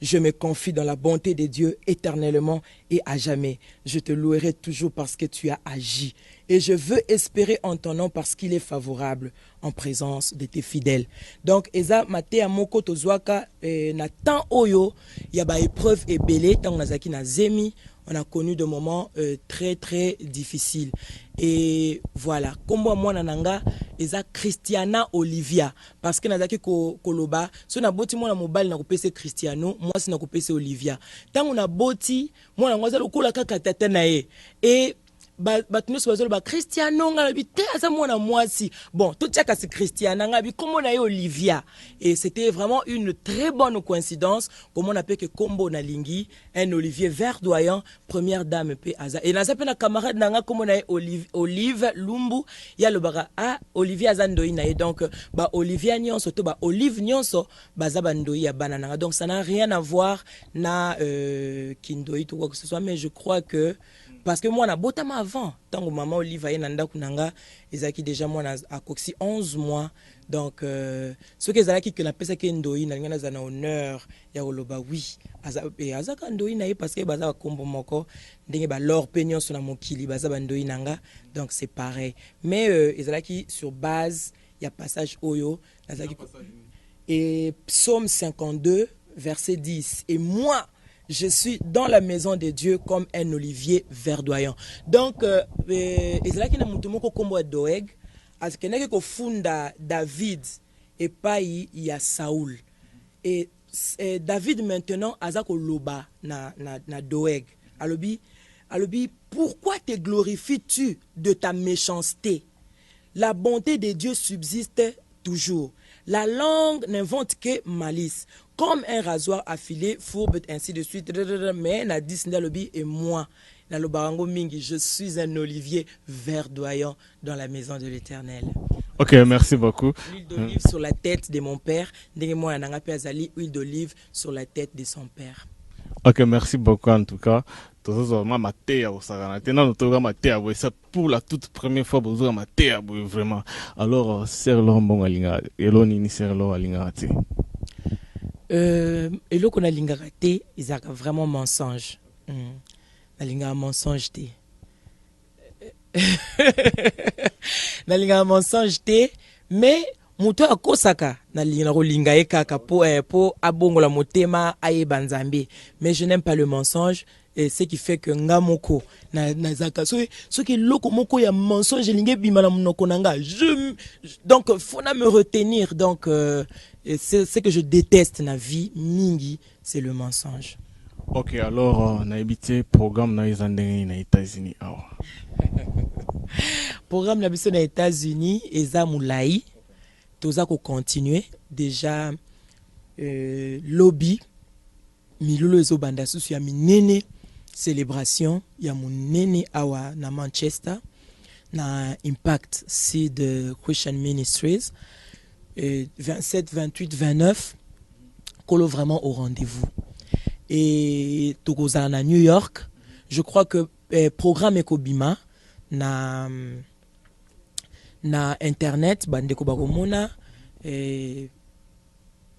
Je me confie dans la bonté de Dieu éternellement et à jamais. Je te louerai toujours parce que tu as agi. Et je veux espérer en ton nom parce qu'il est favorable en présence de tes fidèles. Donc, eza maté amoko tozwaka na temps oyo ya ba épreuve ebele tant nazaki na zemi. On a connu des moments très très difficiles. Et voilà, kombo mwana nanga eza Christiana Olivia parce que nazaki koloba so na boti mwana mobali na kopesa Cristiano, moi si na kopesa Olivia. Tango na boti mwana ngoza lokola kaka tata na ye. Et batunu so ba Cristiano ngalabi te aza mwana mwasi. Bon, tout ça c'est Cristiana ngabi kombo na ye Olivia. Et c'était vraiment une très bonne coïncidence comme on appelle que kombo na lingi un olivier verdoyant première dame pe aza. Et naza pe na camarade nanga kombo na ye Olive Lumbu ya le bara a Olivier azandoi na ye donc ba Olivia nyonso to ba Olive nyonso baza bandoi ya banana. Donc ça n'a rien à voir na kindoi tout quoi que ce soit mais je crois que parce que moi na botama avant tant que maman Olive ya nanda kunanga ezaki déjà moi a coxi 11 mois donc ce que ezalaki que na pesa ke ndoi na ngana za na honneur ya oloba oui azaka ndoi na ye parce que baza kombo moko ndenge ba lor penion sur na mokili baza bandoi nanga donc c'est pareil mais ezalaki sur base ya passage oyo nazaki et psaume 52 verset 10 et moi je suis dans la maison de Dieu comme un olivier verdoyant. Donc, ezalaki na mutu moko kombo Doeg, askenaki ko funda David et pas il y a Saoul. Et David maintenant azako loba na Doeg. Alobi, pourquoi te glorifies-tu de ta méchanceté? La bonté de Dieu subsiste toujours. La langue n'invente que malice. Comme un rasoir affilé, fourbe, ainsi de suite. Mais na Disney Lobby et moi, na Lobarango Mingi, je suis un olivier verdoyant dans la maison de l'Éternel. Ok, merci beaucoup. Huile d'olive sur la tête de mon père. Ndenge moi nanga pe azali huile d'olive sur la tête de son père. Ok, merci beaucoup en tout cas. C'est pour la toute première fois vraiment. Alors, serlo bon alinga, eloni serlo alinga te. Eloko na linga te, izaka vraiment mensonge. Na linga mensonge te. Na linga mensonge te, mais muto akosaka na linga ye kaka po abongola motema aye banzambe. Mais je n'aime pas le mensonge. Et ce qui fait que ngamoko na zaka ce qui loko moko ya mensonge linge bimala munoko nanga donc faut na me retenir donc c'est ce que je déteste na vie mingi c'est le mensonge. OK alors na habité programme na izandenge na États-Unis awa. Programme na biso na États-Unis eza mulai toza ko continuer déjà lobby milulu ezo banda susu ya minene célébration ya munene awa na Manchester na Impact Seed Christian Ministries 27 28 29 kolo vraiment au rendez-vous et tokozala na New York je crois que programme ekobima na internet bandeko bakomona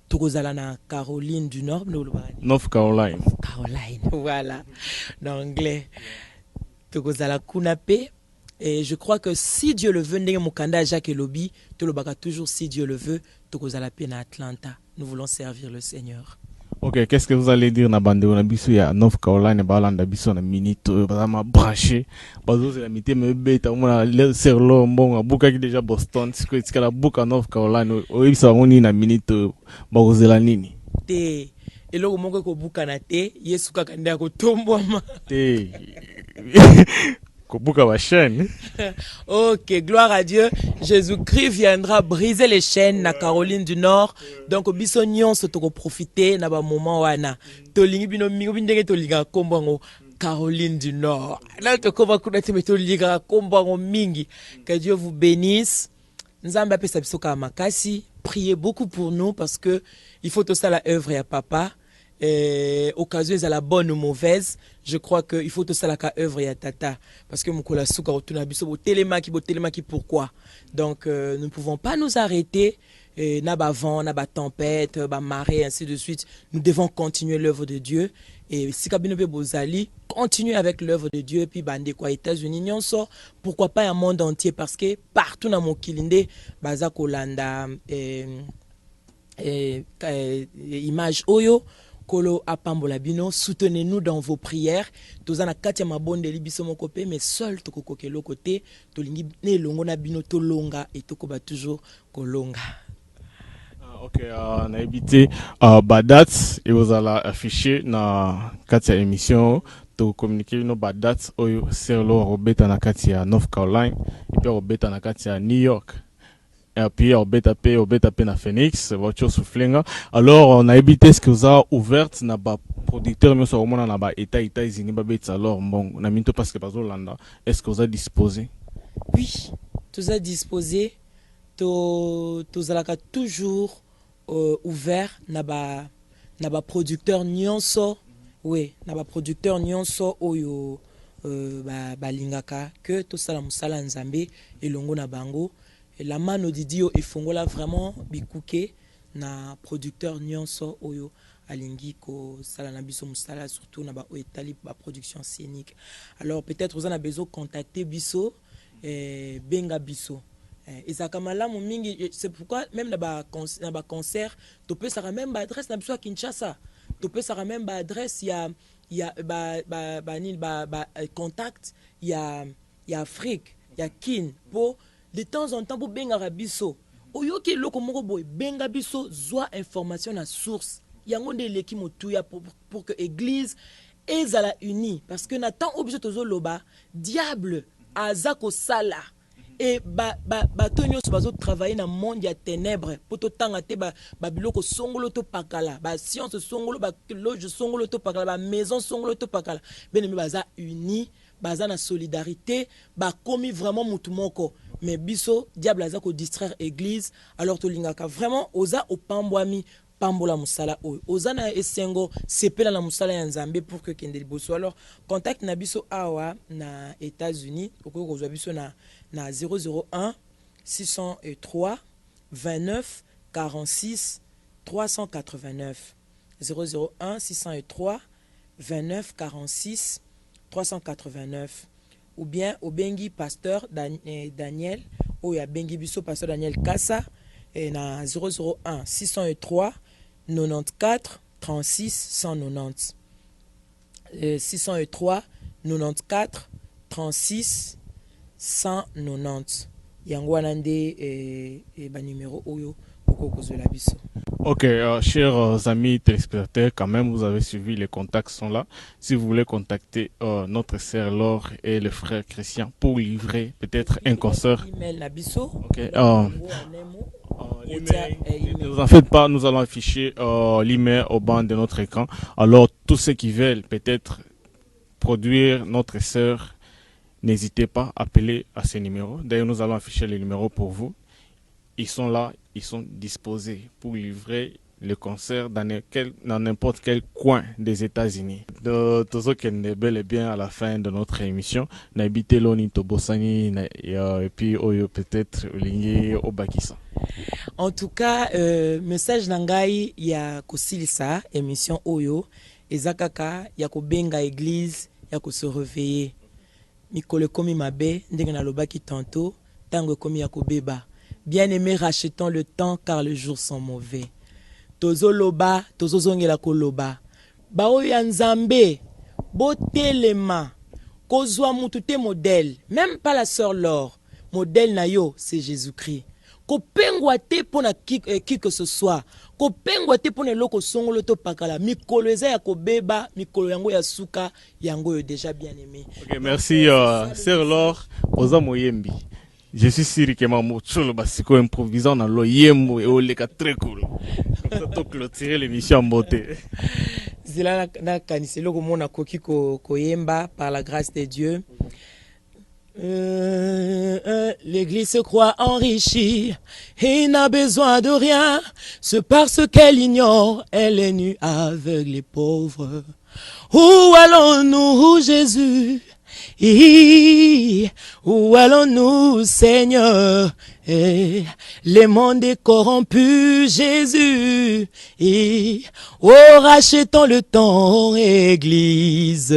tokozala na Caroline du Nord, North Caroline. Caroline, voilà, en anglais. Tokozala kunape. Et je crois que si Dieu le veut, ndenge mukanda Jacques Elobi, tolobaka toujours si Dieu le veut, tokozala pe na Atlanta. Nous voulons servir le Seigneur. Ok, qu'est-ce que vous allez dire na bande na biso ya North Caroline balanda biso na minute vraiment branché bazo c'est la mité me beta mona le serlo mbonga buka ki déjà Boston c'est la buka North Caroline oyisa ngoni na minute bazela nini te eloko moko ko buka na te Yesu kaka ndia ko tombwama te Kobuka wa chaîne. Ok, gloire à Dieu. Jésus-Christ viendra briser les chaînes na Caroline du Nord. Donc biso nyonso toko profiter na ba moment wana. Tolingi bino mingo bindenge tolinga kombango Caroline du Nord. Là toko kuna te tolinga kombango mingi. Que Dieu vous bénisse. Nzamba pesa biso ka makasi. Priez beaucoup pour nous parce que il faut tout ça la œuvre ya papa. occasion est à la bonne ou mauvaise, je crois qu'il faut tout ça la œuvre et tata parce que mon kolasuka retourne biso télémaki pourquoi. Donc nous ne pouvons pas nous arrêter. Na ba vent, na ba tempête, ba marée, ainsi de suite. Nous devons continuer l'œuvre de Dieu. Et si Kabinobe Bozali continue avec l'œuvre de Dieu, puis bande quoi États-Unis, n'y sort. Pourquoi pas un monde entier? Parce que partout dans mon kilinde, baza kolanda image oyo. Kolo apambola bino, soutenez-nous dans vos prières. Tozana katia mabonde libiso mokope, mais seul toko kokelo côté, tolingi ne longo na bino to longa et toko ba toujours kolonga. Ok, on a évité Badat et vous allez afficher na katia émission to communiquer nos Badat oyo serlo robeta na katia North Carolina et puis robeta na katia New York. Et puis au BTP na Phoenix, voiture soufflenga. Alors on a évité ce que vous a ouverte na ba producteur mais sur na ba États-Unis ba bet alors bon on a minto parce que pas Hollande. Est-ce que vous a disposé? Oui, tout a disposé. Tout a toujours ouvert na ba producteur nyonso. Oui, na ba producteur nyonso oyo ba lingaka que tout ça la musala nzambe elongo na bango. Et la mano didio efongola vraiment bikuke na producteur nyonso oyo alingi ko sala na biso musala surtout na ba etali ba production scénique. Alors peut-être vous en avez besoin de contacter biso benga biso. Ezakamala mingi, c'est pourquoi même na ba concert tu peux ça même ba adresse na biso à Kinshasa. Tu peux ça même ba adresse il y a contact il y a Afrique, il y a Kin pour de temps en temps pour benga biso oyoki loko moko boy benga biso zwa information na source yango nde leki motuya pour que église ezala unie parce que na temps objet tozo loba diable azako sala et bato nyonso bazo travailler na monde ya ténèbres pour to tanga te ba biloko songolo to pakala ba science songolo ba loge songolo to pakala ba maison songolo to pakala benemi baza unis baza na solidarité ba komi vraiment mutu moko. Mais biso diable aza ko distraire église alors to lingaka vraiment oza opambwami pambola musala oyo oza na esengo sepela na musala ya nzambe pour que kende liboso. Alors contact na biso awa na États-Unis okoki kozwa biso na 001 603 29 46 389 001 603 29 46 389 ou bien au bengi pasteur Daniel ou ya bengi biso pasteur Daniel Kassa et na 001 603 94 36 190 603 94 36 190 yango wana nde ba numéro oyo okokozela biso. Ok, chers amis téléspectateurs, quand même, vous avez suivi, les contacts sont là. Si vous voulez contacter notre sœur Laure et le frère Christian pour livrer peut-être un concert. Ok, ne vous en faites pas, nous allons afficher l'email au bas de notre écran. Alors, tous ceux qui veulent peut-être produire notre sœur, n'hésitez pas à appeler à ces numéros. D'ailleurs, nous allons afficher les numéros pour vous. Ils sont là, ils sont disposés pour livrer le concert dans n'importe quel coin des États-Unis. De tous ceux qui sont bel et bien à la fin de notre émission, n'habitez l'oni tobosani et puis peut-être lingi obakisa. En tout cas, message nangai ya kosilisa émission oyo ezakaka ya kobenga église ya ko se réveiller. Mikole komi mabe ndenge na lobaki tantôt tango komi ya kobeba. Bien-aimés, rachetons le temps car les jours sont mauvais. Tozo loba, tozo zongela koloba. Bao ya nzambe, botelema, kozwa mutute modèle, même pas la sœur Laure. Modèle na yo, c'est Jésus-Christ. Kopengwa te pona qui que ce soit. Kopengwa te pona loko songolo to pakala. Mikolo eza ya kobeba, mikolo yango ya suka, yango yo déjà bien-aimé. Ok, merci sœur Laure, oza moyembi. Je suis sûr que ma mocholo basiko improvisant dans le yembo et au leka très cool. Comme ça, to clôturer l'émission en beauté. Zila na kaniselo ko mona koki ko yemba par la grâce de Dieu. L'église se croit enrichie et n'a besoin de rien. C'est parce qu'elle ignore, elle est nue, aveugle et pauvre. Où allons-nous, Jésus? Où allons-nous, Seigneur? Le monde est corrompu, Jésus. Oh, rachetons le temps, Église.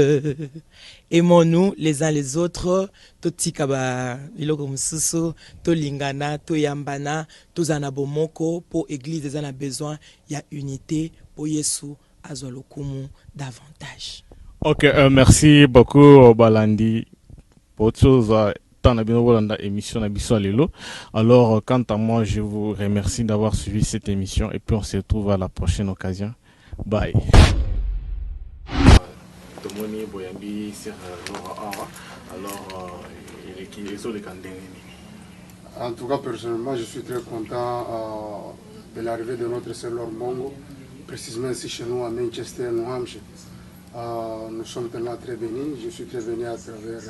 Aimons-nous les uns les autres, totika ba iloko mususu, to lingana, to yambana, to zanabomoko, pour église des a besoin, il y a unité, pour Yesu azolokumu davantage. Ok, merci beaucoup Balandi pour autre chose. Émission Lelo. Alors, quant à moi, je vous remercie d'avoir suivi cette émission et puis on se retrouve à la prochaine occasion. Bye. En tout cas, personnellement, je suis très content de l'arrivée de notre sœur Mongo, précisément ici chez nous à Manchester, New Hampshire. Nous sommes tellement très bénis. Je suis très béni à travers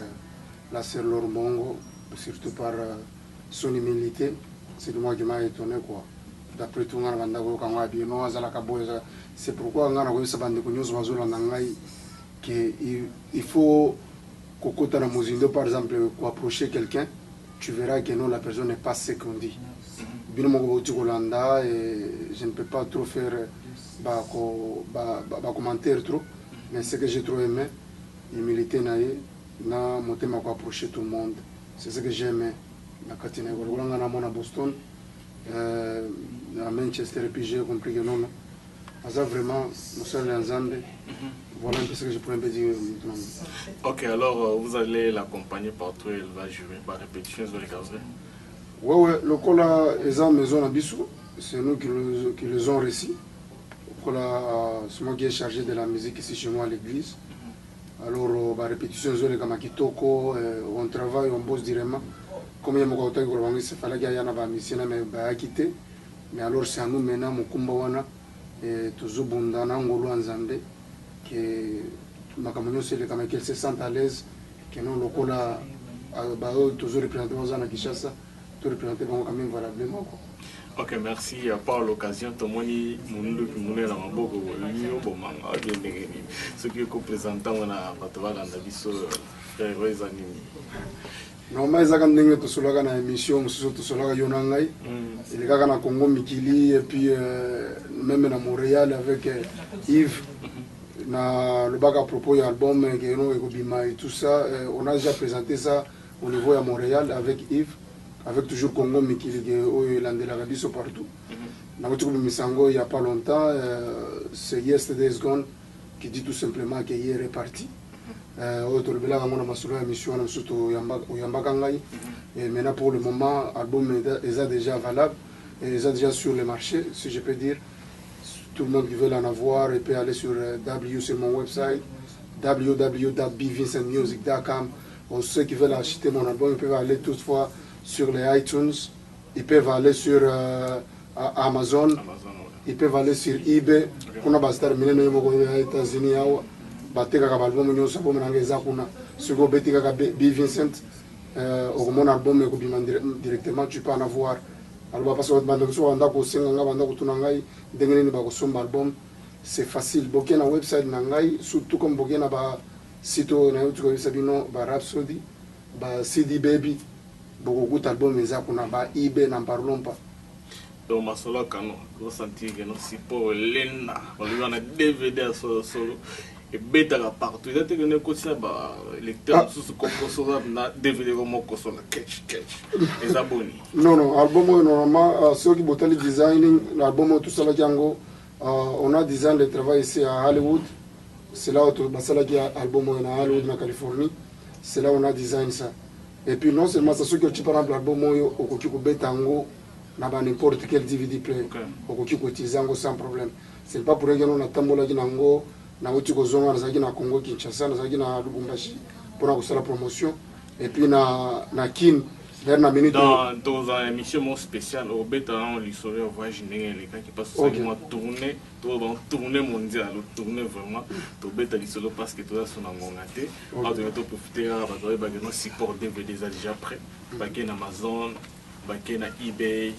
la sœur Mongo, surtout par son humilité. C'est moi qui m'a étonné, quoi. D'après tout, c'est pourquoi il faut par exemple, pour approcher quelqu'un, tu verras que non, la personne n'est pas ce qu'on dit. Je ne peux pas trop faire commentaire trop, mais ce que j'ai trop aimé, l'humilité, na motema ko approcher tout le monde. C'est ce que j'aime na katina ko ngana na mona Boston à Manchester et puis j'ai compris que non ça vraiment nous sommes en Zambie. Voilà un peu ce que je pourrais dire maintenant. OK, alors vous allez l'accompagner partout, elle va jouer par répétition sur les cases. Ouais, le cola est en maison à Bissou, c'est nous qui les ont réussi. C'est moi qui est chargé de la musique ici chez moi à l'église. Alors, la répétition, on travaille, on bosse directement. Comme il y a mon côté, il fallait qu'il y ait un mission, mais quitter. Mais alors, c'est à nous maintenant, mon combat, et toujours bon dans l'angolo en Zambie, que ma caméra, c'est qu'elle se sent à l'aise, que non, le cola, toujours représenté aux Zana Kishasa, tout représenté quand même valablement. Ok, merci. Par l'occasion, tout le monde est dans mon beau ce qui est représentant, on a pas de biso frère Zanini. Normalement, ils ont dit que tout cela dans l'émission, tout cela Yonangai, il y a un Congo Mikili et puis même à Montréal avec Yves. Na le bac à propos de l'album et tout ça, on a déjà présenté ça au niveau à Montréal avec Yves. Avec toujours Congo Mikili et l'Arabie partout. Il n'y a pas longtemps, c'est Yesterday's Gone qui dit tout simplement que hier est parti. Et maintenant pour le moment, l'album est déjà valable et est déjà sur le marché, si je peux dire. Tout le monde qui veut en avoir, il peut aller sur sur mon website www.bvincentmusic.com. Ceux qui veulent acheter mon album, ils peuvent aller toutefois sur les iTunes, ils peuvent aller sur Amazon, ils peuvent aller sur eBay. On a terminé aux États-Unis. Album Vincent, mon album directement, tu peux en avoir. C'est facile. Boké na website nangai, surtout comme boké na ba site na YouTube sabino ba Rhapsody, ba CD Baby. Beaucoup d'albums mais ça qu'on a ba eBay n'en parlons pas. Donc ma solo kano, vous sentez que non si pour lena, on lui en a DVD solo et bêta partout. Il a été que côté ba lecteur sous ce composant na DVD comme ko la catch. Les abonnés. Non, album normalement ceux qui botent le designing, l'album tout ça là jango, on a design le travail ici à Hollywood. C'est là où basala qui album à Hollywood en Californie. C'est là où on a design ça. Et puis non seulement ça, ce que tu parles de l'album au Kokiko Betango, n'importe quel DVD player, au Kokiko Tizango sans problème. C'est pas pour rien qu'on a Tambola Ginango, na Otiko Zonga, na Congo Kinshasa, na Lubumbashi, pour la promotion. Et puis na Kin, dernière minute dans une émission spéciale au bêta on lui saurait au voyage les gars qui passent ça moi tourner mondial tourner vraiment au bêta lui solo parce que tout ça son amongaté on doit profiter à ba support DVD déjà prêt ba Amazon ba eBay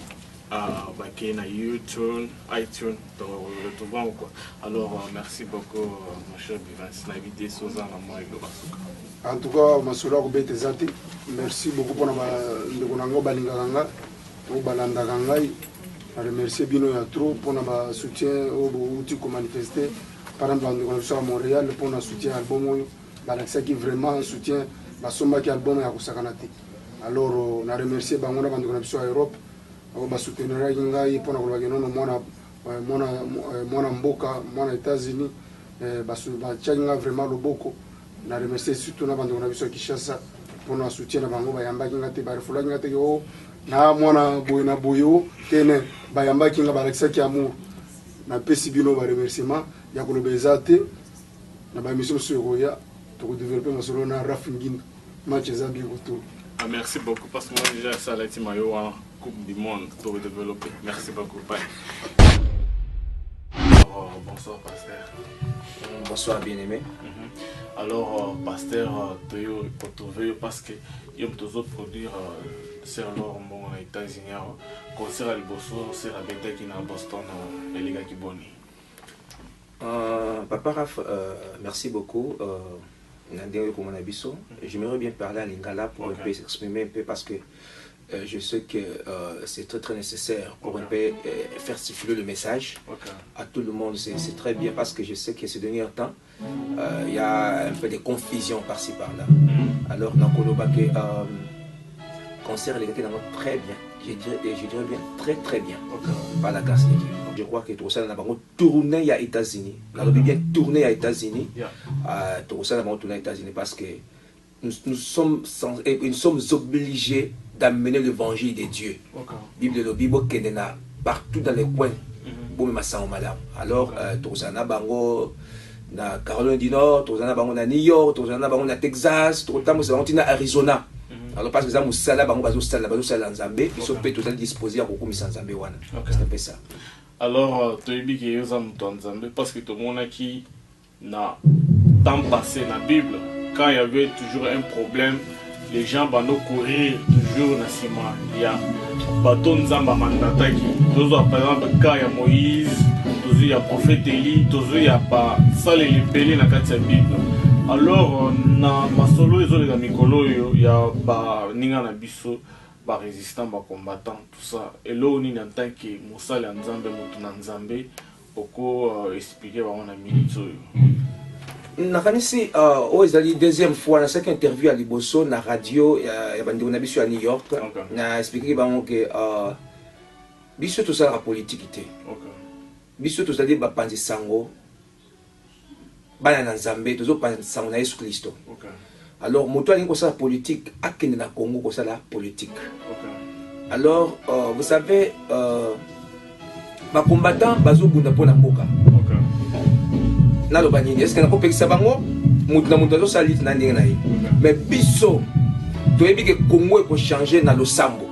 baquet na YouTube, iTunes, tout va quoi. Alors merci beaucoup mon cher Bivens, l'invité Sosa na moi le basuka. En tout cas, masura ko bete zati. Merci beaucoup pour na ndeko nango balinganga, to balandaka ngai. Je remercie bino ya trop pour na soutien au outil ko manifester. Par exemple, ndeko na Montréal pour na soutien album oyo. Balakisa qui vraiment soutien basomba ki album ya kusakanati. Alors na remercie bango na ndeko na biso à Europe. On soutenir ngai pour mwana mboka mwana États-Unis batianga vraiment loboko na remercier surtout na bando na biso Kinshasa pour na soutien na bango bayambaki ngate barifulaki ngate yo na mwana boye na boyo tene bayambaki nga balakisaki amour na pesi bino ba remerciement ya kolobeza te na ba mission sur ya to développer masolo na Rafingindo match za bikoto. Merci beaucoup parce que moi déjà ça la team ayo Coupe du Monde pour développer. Merci beaucoup. Bye. Alors, bonsoir, pasteur. Bonsoir, bien-aimé. Alors, pasteur, tu es retrouvé parce que il y a d'autres produits sur l'or aux États-Unis. Concert à Liboso, c'est la bête qui est à Boston et les gars qui boni. Papa Raph, merci beaucoup. J'aimerais bien parler à Lingala pour un peu s'exprimer un peu parce que je sais que c'est très très nécessaire pour un peu faire circuler le message à tout le monde. C'est très bien parce que je sais que ces derniers temps, il y a un peu de confusion par-ci par-là. Alors, dans Kolobake, concert les gars très bien. Je dirais bien très très bien par la grâce de Dieu. Je crois que tout ça n'a pas tourné aux États-Unis. On a bien tourné aux États-Unis. Tout ça n'a pas tourné aux États-Unis parce que nous sommes obligés d'amener l'évangile de Dieu. Bible le Bible qui est partout dans les coins. Alors, tout ça n'a pas na Caroline du Nord, tout ça n'a pas na New York, tout ça n'a pas na Texas, tout ça n'a pas Arizona. Alors parce que ça musala bango bazosala nzambe biso pe toza disposé à kokomisa nzambe wana. C'est un peu ça. Alors toyebi ke yoza muto nzambe parce que tout le monde qui na temps passé na Bible quand il y avait toujours un problème les gens bando courir toujours na sima ya bato nzamba mandataki tozo par exemple quand il y a Moïse tozo il y a prophète Élie tozo il y a pas ça les libellé na kati ya Bible. Alors na masolo ezolega mikolo yo ya ba ninga na biso ba résistant ba combattant tout ça et là on en tant que mosala nzambe mutu na nzambe poko expliquer ba on a minute yo na kanisi ezali deuxième fois na cette interview à Liboso na radio ya bandi na biso à New York na expliquer ba que biso tout ça la politique té biso tout ça ba panzi sango bana na nzambe tozo panza na Yesu Kristo. Alors moto alingi kosala politique akende na Congo kosala politique. Alors vous savez ba combattant bazo bunda pona mboka. Na lo banini est-ce que na kopekisa bango mutu na mutu azo salit na ndenge na ye. Mais biso toyebi ke Congo ko changer na losambo.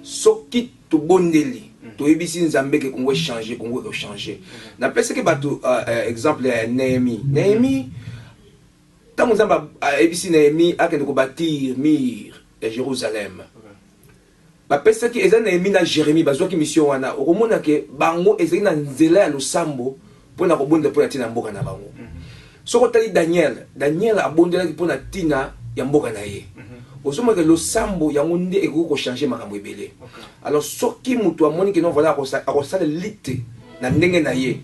Soki to bondeli toyebisi nzambe ke Congo changer Congo ko changer na pese ke bato exemple Néhémie tant nzamba ebisi Néhémie akende ko bâtir mur de Jérusalem ba pese ke eza Néhémie na Jérémie bazwa ki mission wana okomona ke bango ezali na nzela ya losambo pona ko bonda pona tina mboka na bango soko tali Daniel abondelaki pona tina ya mboka na ye osoma que le sambo ya ngonde eko ko changer makambo ebele. Alors soki mutu amoni que non voilà akosala lite na ndenge na ye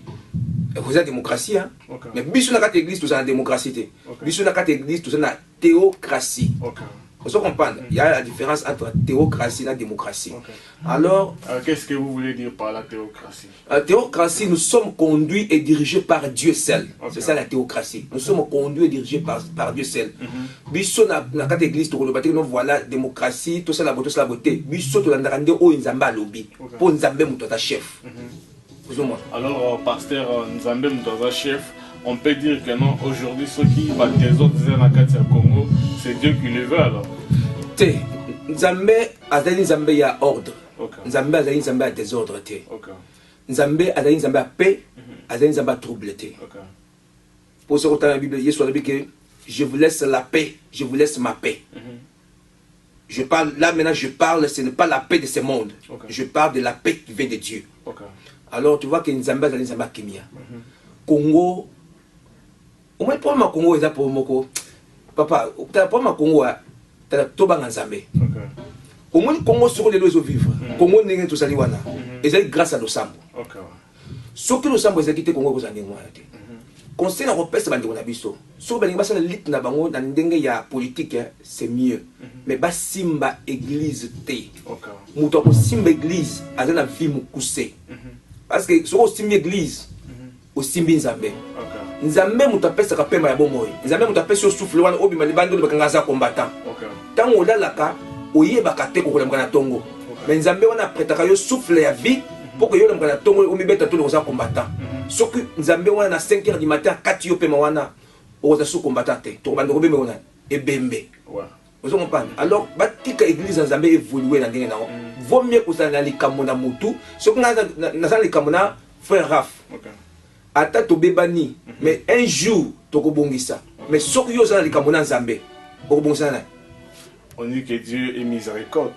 ekoza démocratie mais biso na kati église tout ça na démocratie té biso na kati église tout ça na théocratie. Vous comprenez? Il y a la différence entre théocratie et la démocratie. Alors, qu'est-ce que vous voulez dire par la théocratie? La théocratie, nous sommes conduits et dirigés par Dieu seul. C'est ça la théocratie. Nous sommes conduits et dirigés par Dieu seul. Biso na quatre églises, tout le bâti, nous voilà démocratie, tout ça la beauté. Biso tout l'andrande au Nzamba lobby. Pour Nzambe mutota chef. Alors, pasteur Nzambe mutota chef. On peut dire que non, aujourd'hui, ceux qui battent les autres dans la Congo, c'est Dieu qui le veut alors. Nzambe azali nzambe ya ordre. Nzambe azali nzambe ya désordre te. Nzambe azali nzambe ya paix, azali nzambe ya trouble te. Pour ce que dans la Bible, Jésus a dit que je vous laisse la paix, je vous laisse ma paix. Je parle, là maintenant je parle, ce n'est pas la paix de ce monde. Je parle de la paix qui vient de Dieu. Alors tu vois que Nzambe azali nzambe kimia. Congo, au moins pour ma Congo est pour moko. Papa, pour ma Congo, tu as tout bang Nzambe. Au moins Congo sur les lois vivre. Congo n'est tout saliwana. Et c'est grâce à l'Osambo. Ce que l'Osambo est quitté Congo aux années moi. Conseil na repesse bandi na biso. So balinga basala lit na bango na ndenge ya politique, c'est mieux. Mais ba simba église te. Muto ko simba église azana vie mukuse. Parce que so simba église o simbi Nzambe. Nzambe muto pesa ka pema ya bomoyi. Nzambe muto pesa souffle wana obima libando bakanga za combattant. Tango lalaka oyeba te ko kolemka na tongo. Mais Nzambe wana pretaka yo souffle ya vie pour que yo lemka na tongo omibeta to za combattant. Ce que Nzambe wana na 5h du matin 4 yo pema wana oza sous combattant te. To bando robembe wana ebembe. Vous comprenez? Alors batika église Nzambe évoluer na ndenge na vaut mieux que ça na likambo na mutu. Ce que na za likambo na frère Raf. Ata to bebani mais un jour to ko bongisa. Mais ce que yo za na likambo na Nzambe ko bongisa na. On dit que Dieu est miséricorde.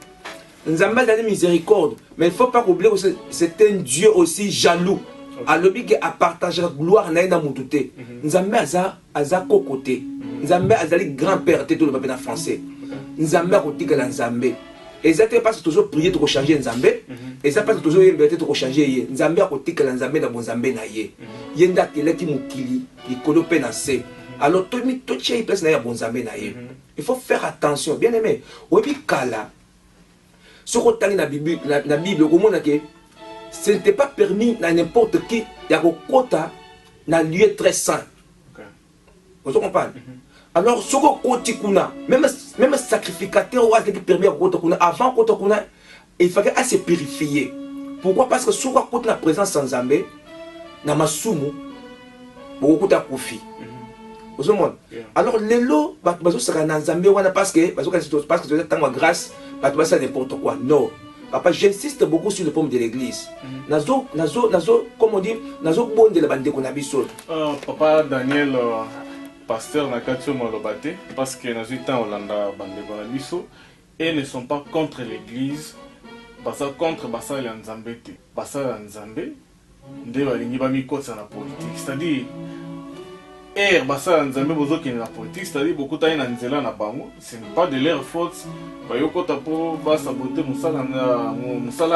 Nzambe a miséricorde, mais il ne faut pas oublier que c'est un Dieu aussi jaloux. Alors qu'il a partagé la gloire na mutute. Nzambe aza kokote. Nzambe azali grand-père te tout le peuple français. Nzambe a kotika la Nzambe. Et ça pas toujours prier pour changer Nzambe. Et ça pas toujours liberté pour changer Nzambe a kotika la Nzambe na bon Nzambe na ye. Yenda keleki mukili, ikolo pe na se. Alors tout mi tout chie place na ya bon Nzambe na ye. Il faut faire attention, bien aimé. Obi kala. Ce qu'on t'a dit dans la Bible, ce n'était pas permis à n'importe qui d'être dans lieu très saint. Vous comprenez? Alors, ce qu'on a, même sacrificateur qui permet avant il fallait se purifier. Pourquoi? Parce que ce qu'on a la présence sans Nzambe, na masumu, beaucoup de profit. Alors, les lots, parce que c'est tant grâce. Pas tout ça n'importe quoi. Non. Papa, j'insiste beaucoup sur le problème de l'église. Nazo, comme on dit, nazo bon de la bande qu'on a biso. Papa Daniel, pasteur Nakatio Molobate, parce que nazo temps Hollanda bande qu'on a biso, et ne sont pas contre l'église, parce que contre Bassa et Nzambe. Bassa et Nzambe, de balingi bami kotsa na politique. C'est-à-dire, Bassa Nzambe bozo qui est la politique, c'est-à-dire beaucoup de temps nzela na bango, ce n'est pas de leur faute. Bayoko tapo ba saboter musala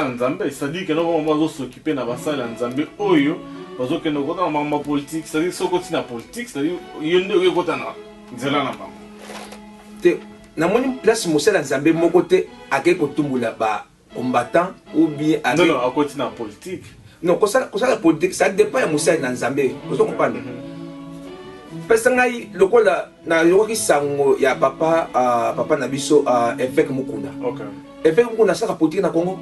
Nzambe, c'est-à-dire que nous vamos s'occuper na basala Nzambe oyo, bazo que nous kota na politique, c'est-à-dire so koti na politique, c'est-à-dire yende oyo kota na nzela na bango. Te na moni place musala Nzambe moko te ake kotumbula ba combattant ou bien non non, à koti na politique. Non, ko la politique, ça dépend ya musala na Nzambe. Vous comprenez? Parce que lokola na yoki sango ya papa nabiso évêque Mukunda. OK. Évêque Mukunda ça politique na Congo.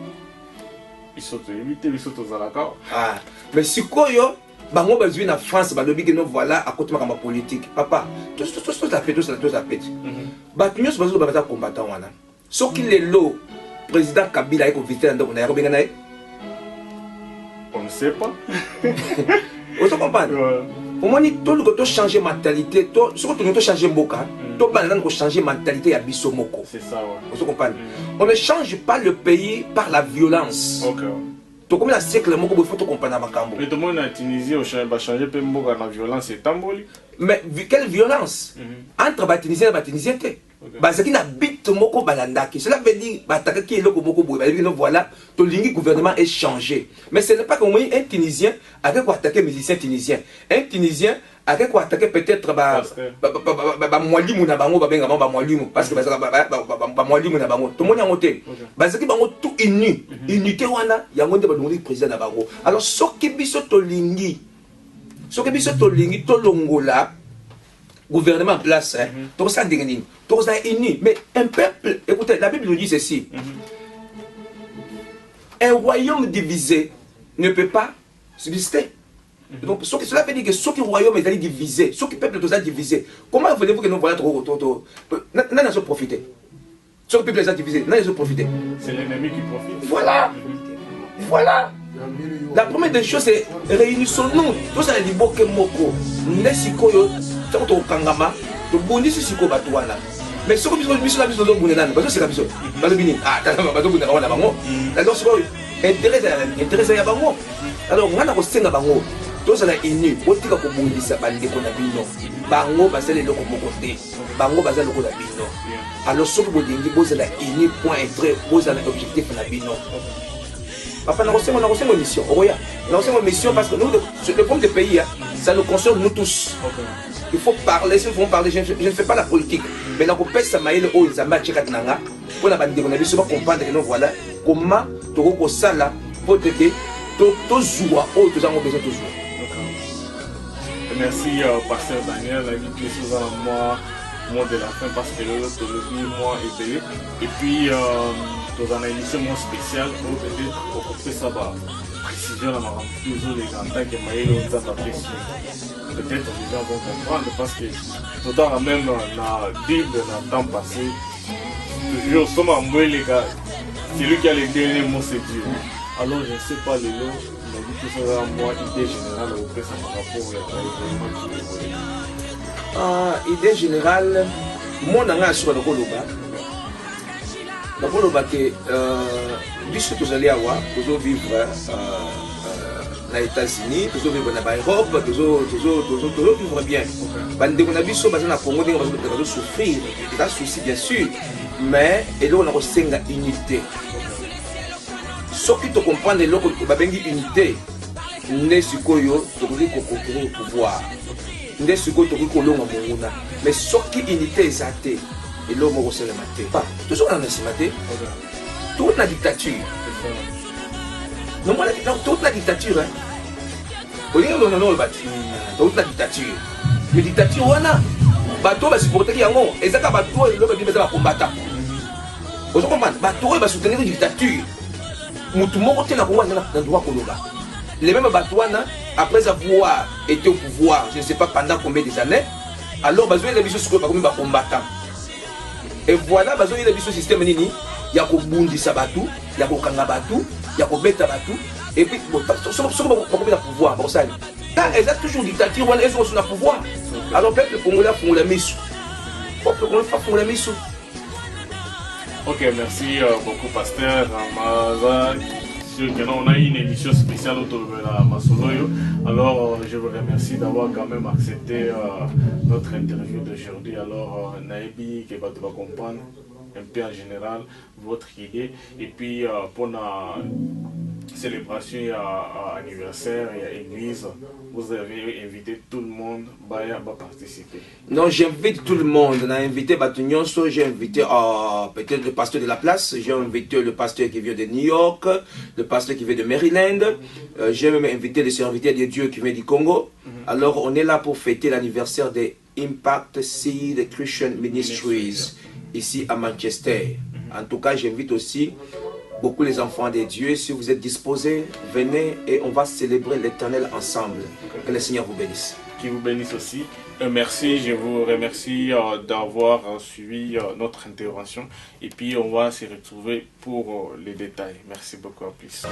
Ils sont invités, ils sont aux alaka. Ah, mais si koyo bango bazui na France ba lobi que non voilà à côté ma politique. Papa, tout ça fait. Ba tunyo bazo ba combattant wana. Soki lelo président Kabila eko visiter ndako na yakobenga nae. On ne sait pas. Vous comprenez? Au moins, tout le monde changer la mentalité, surtout tout le monde changer Mboka, tout le monde changer la mentalité à Bissomoko. C'est ça, ouais. Vous comprenez? On ne change pas le pays par la violence. Ok. Donc, comme un siècle, il faut comprendre ma cambo. Mais tout le monde en Tunisie, on va changer le Mboka la violence et tamboli. Mais quelle violence? Entre les Tunisiens et les Tunisiens, parce qu'il y a bit moko balandaki. Cela veut dire que qui est le moko boy. Voilà, ton ligne gouvernement est changé. Mais ce n'est pas comme un Tunisien avec quoi attaquer musicien tunisien. Un Tunisien avec quoi attaquer peut-être moilimu na bango babenga ba moilimu parce que ba moilimu na bango. Tout le monde a monté. Parce que bango tout uni. Unité wana yango nde ba dongoli président na bango. Alors soki biso to lingi. Soki biso to lingi to longola gouvernement en place, tout ça uni. Mais un peuple, écoutez, la Bible nous dit ceci. Un royaume divisé ne peut pas subsister. Donc, cela veut dire que ce qui royaume est divisé, ce qui peuple est divisé, comment voulez-vous que nous voyons trop? Nous avons profité. Ce que le peuple a divisé, là ils ont profité. C'est l'ennemi qui profite. Voilà. Voilà. La première des choses, c'est réunissons-nous. Tout ça, c'est beaucoup moko. Nesikoyo, ça on te kangama, te bondi si siko batouana. Mais ce que nous avons besoin de nous donner, parce que c'est la mission. Parce que ah, t'as pas besoin de nous avoir bango. Alors c'est quoi? Intérêt à bango. Alors on a reçu un bango. Tout ça là inu. Otika ko bondi sa bande ko na bino. Bango basé le loko mokote. Bango basé le loko na bino. Alors ce que vous dites, vous avez inu point entrée, vous avez objectif na bino. Papa, nous avons une mission. Nous avons une mission parce que nous, le problème des pays, ça nous concerne nous tous. Il faut parler, si nous voulons parler, je ne fais pas la politique. Mais nous avons fait ça, nous avons fait ça, pour comprendre que nous voilà comment nous avons fait ça pour que nous jouons, nous avons besoin de jouer. Merci, Pasteur Daniel, moi, mot de la fin parce que le mois est payé. Et puis, dans une émission spéciale, pour peut-être occuper ça, précision, la marque, toujours les grands temps qui m'ont apprécié. Peut-être les gens vont comprendre parce que tout à même la Bible, dans le temps passé, toujours, sommes en moi, les gars, c'est lui qui a les derniers mots, c'est Dieu. Alors, je ne sais pas les lots, mais du coup, ça va moi, idée générale, au fait, ça par rapport à l'événement qui est idée générale, mon anga sur le Koloba. Le Koloba que puisque vous allez avoir, vous allez vivre aux États-Unis, vous allez vivre en Europe, vous allez vivre bien. Bande qu'on a vu sur la Congo, on va souffrir, il y a des soucis bien sûr, mais et là on a reçu une unité. Ce qui te comprend de l'autre, unité, n'est ce que yo, tu veux conquérir le pouvoir. N'est ce que tu veux qu'on mais ce qui unité est athée, et l'homme reçoit le matin. Toujours dans le matin, toute la dictature. Non, toute la dictature. Toute la dictature. Mais dictature, on a. Bateau va supporter qui yango. Et ça, bateau, l'homme dit que ça va combattre. Vous comprenez? Bateau va soutenir la dictature. Moutoumou, on a le droit qu'on a. Les mêmes bateaux, après avoir été au pouvoir, je ne sais pas pendant combien d'années, alors besoin de biso comme combattant. Et voilà, besoin de biso système nini, il y a Kobundi Sabatu, il y a Kokanga Batu, il y a Kobeta Batu, et puis sur le pouvoir, pour ça. Là, ils ont toujours dictature, ils sont sur le pouvoir. Alors peut-être le Congolais font la mission. Le Congolais font la mission. Ok, merci beaucoup, Pasteur Maza. On a une émission spéciale autour de la Masoloyo. Alors, je vous remercie d'avoir quand même accepté notre interview d'aujourd'hui. Alors, Naïbi, qui va comprendre un peu en général votre idée. Et puis, pour la célébration à anniversaire et à l'église, vous avez invité tout le monde à participer. Non, j'invite tout le monde. On a invité Batunyonso, j'ai invité peut-être le pasteur de la place, j'ai invité le pasteur qui vient de New York, le pasteur qui vient de Maryland, j'ai même invité le serviteur de Dieu qui vient du Congo. Alors on est là pour fêter l'anniversaire de Impact Seed Christian Ministries ici à Manchester. En tout cas, j'invite aussi beaucoup les enfants de Dieu. Si vous êtes disposés, venez et on va célébrer l'Éternel ensemble. Que le Seigneur vous bénisse. Qui vous bénisse aussi. Merci, je vous remercie d'avoir suivi notre intervention. Et puis on va se retrouver pour les détails. Merci beaucoup, à plus.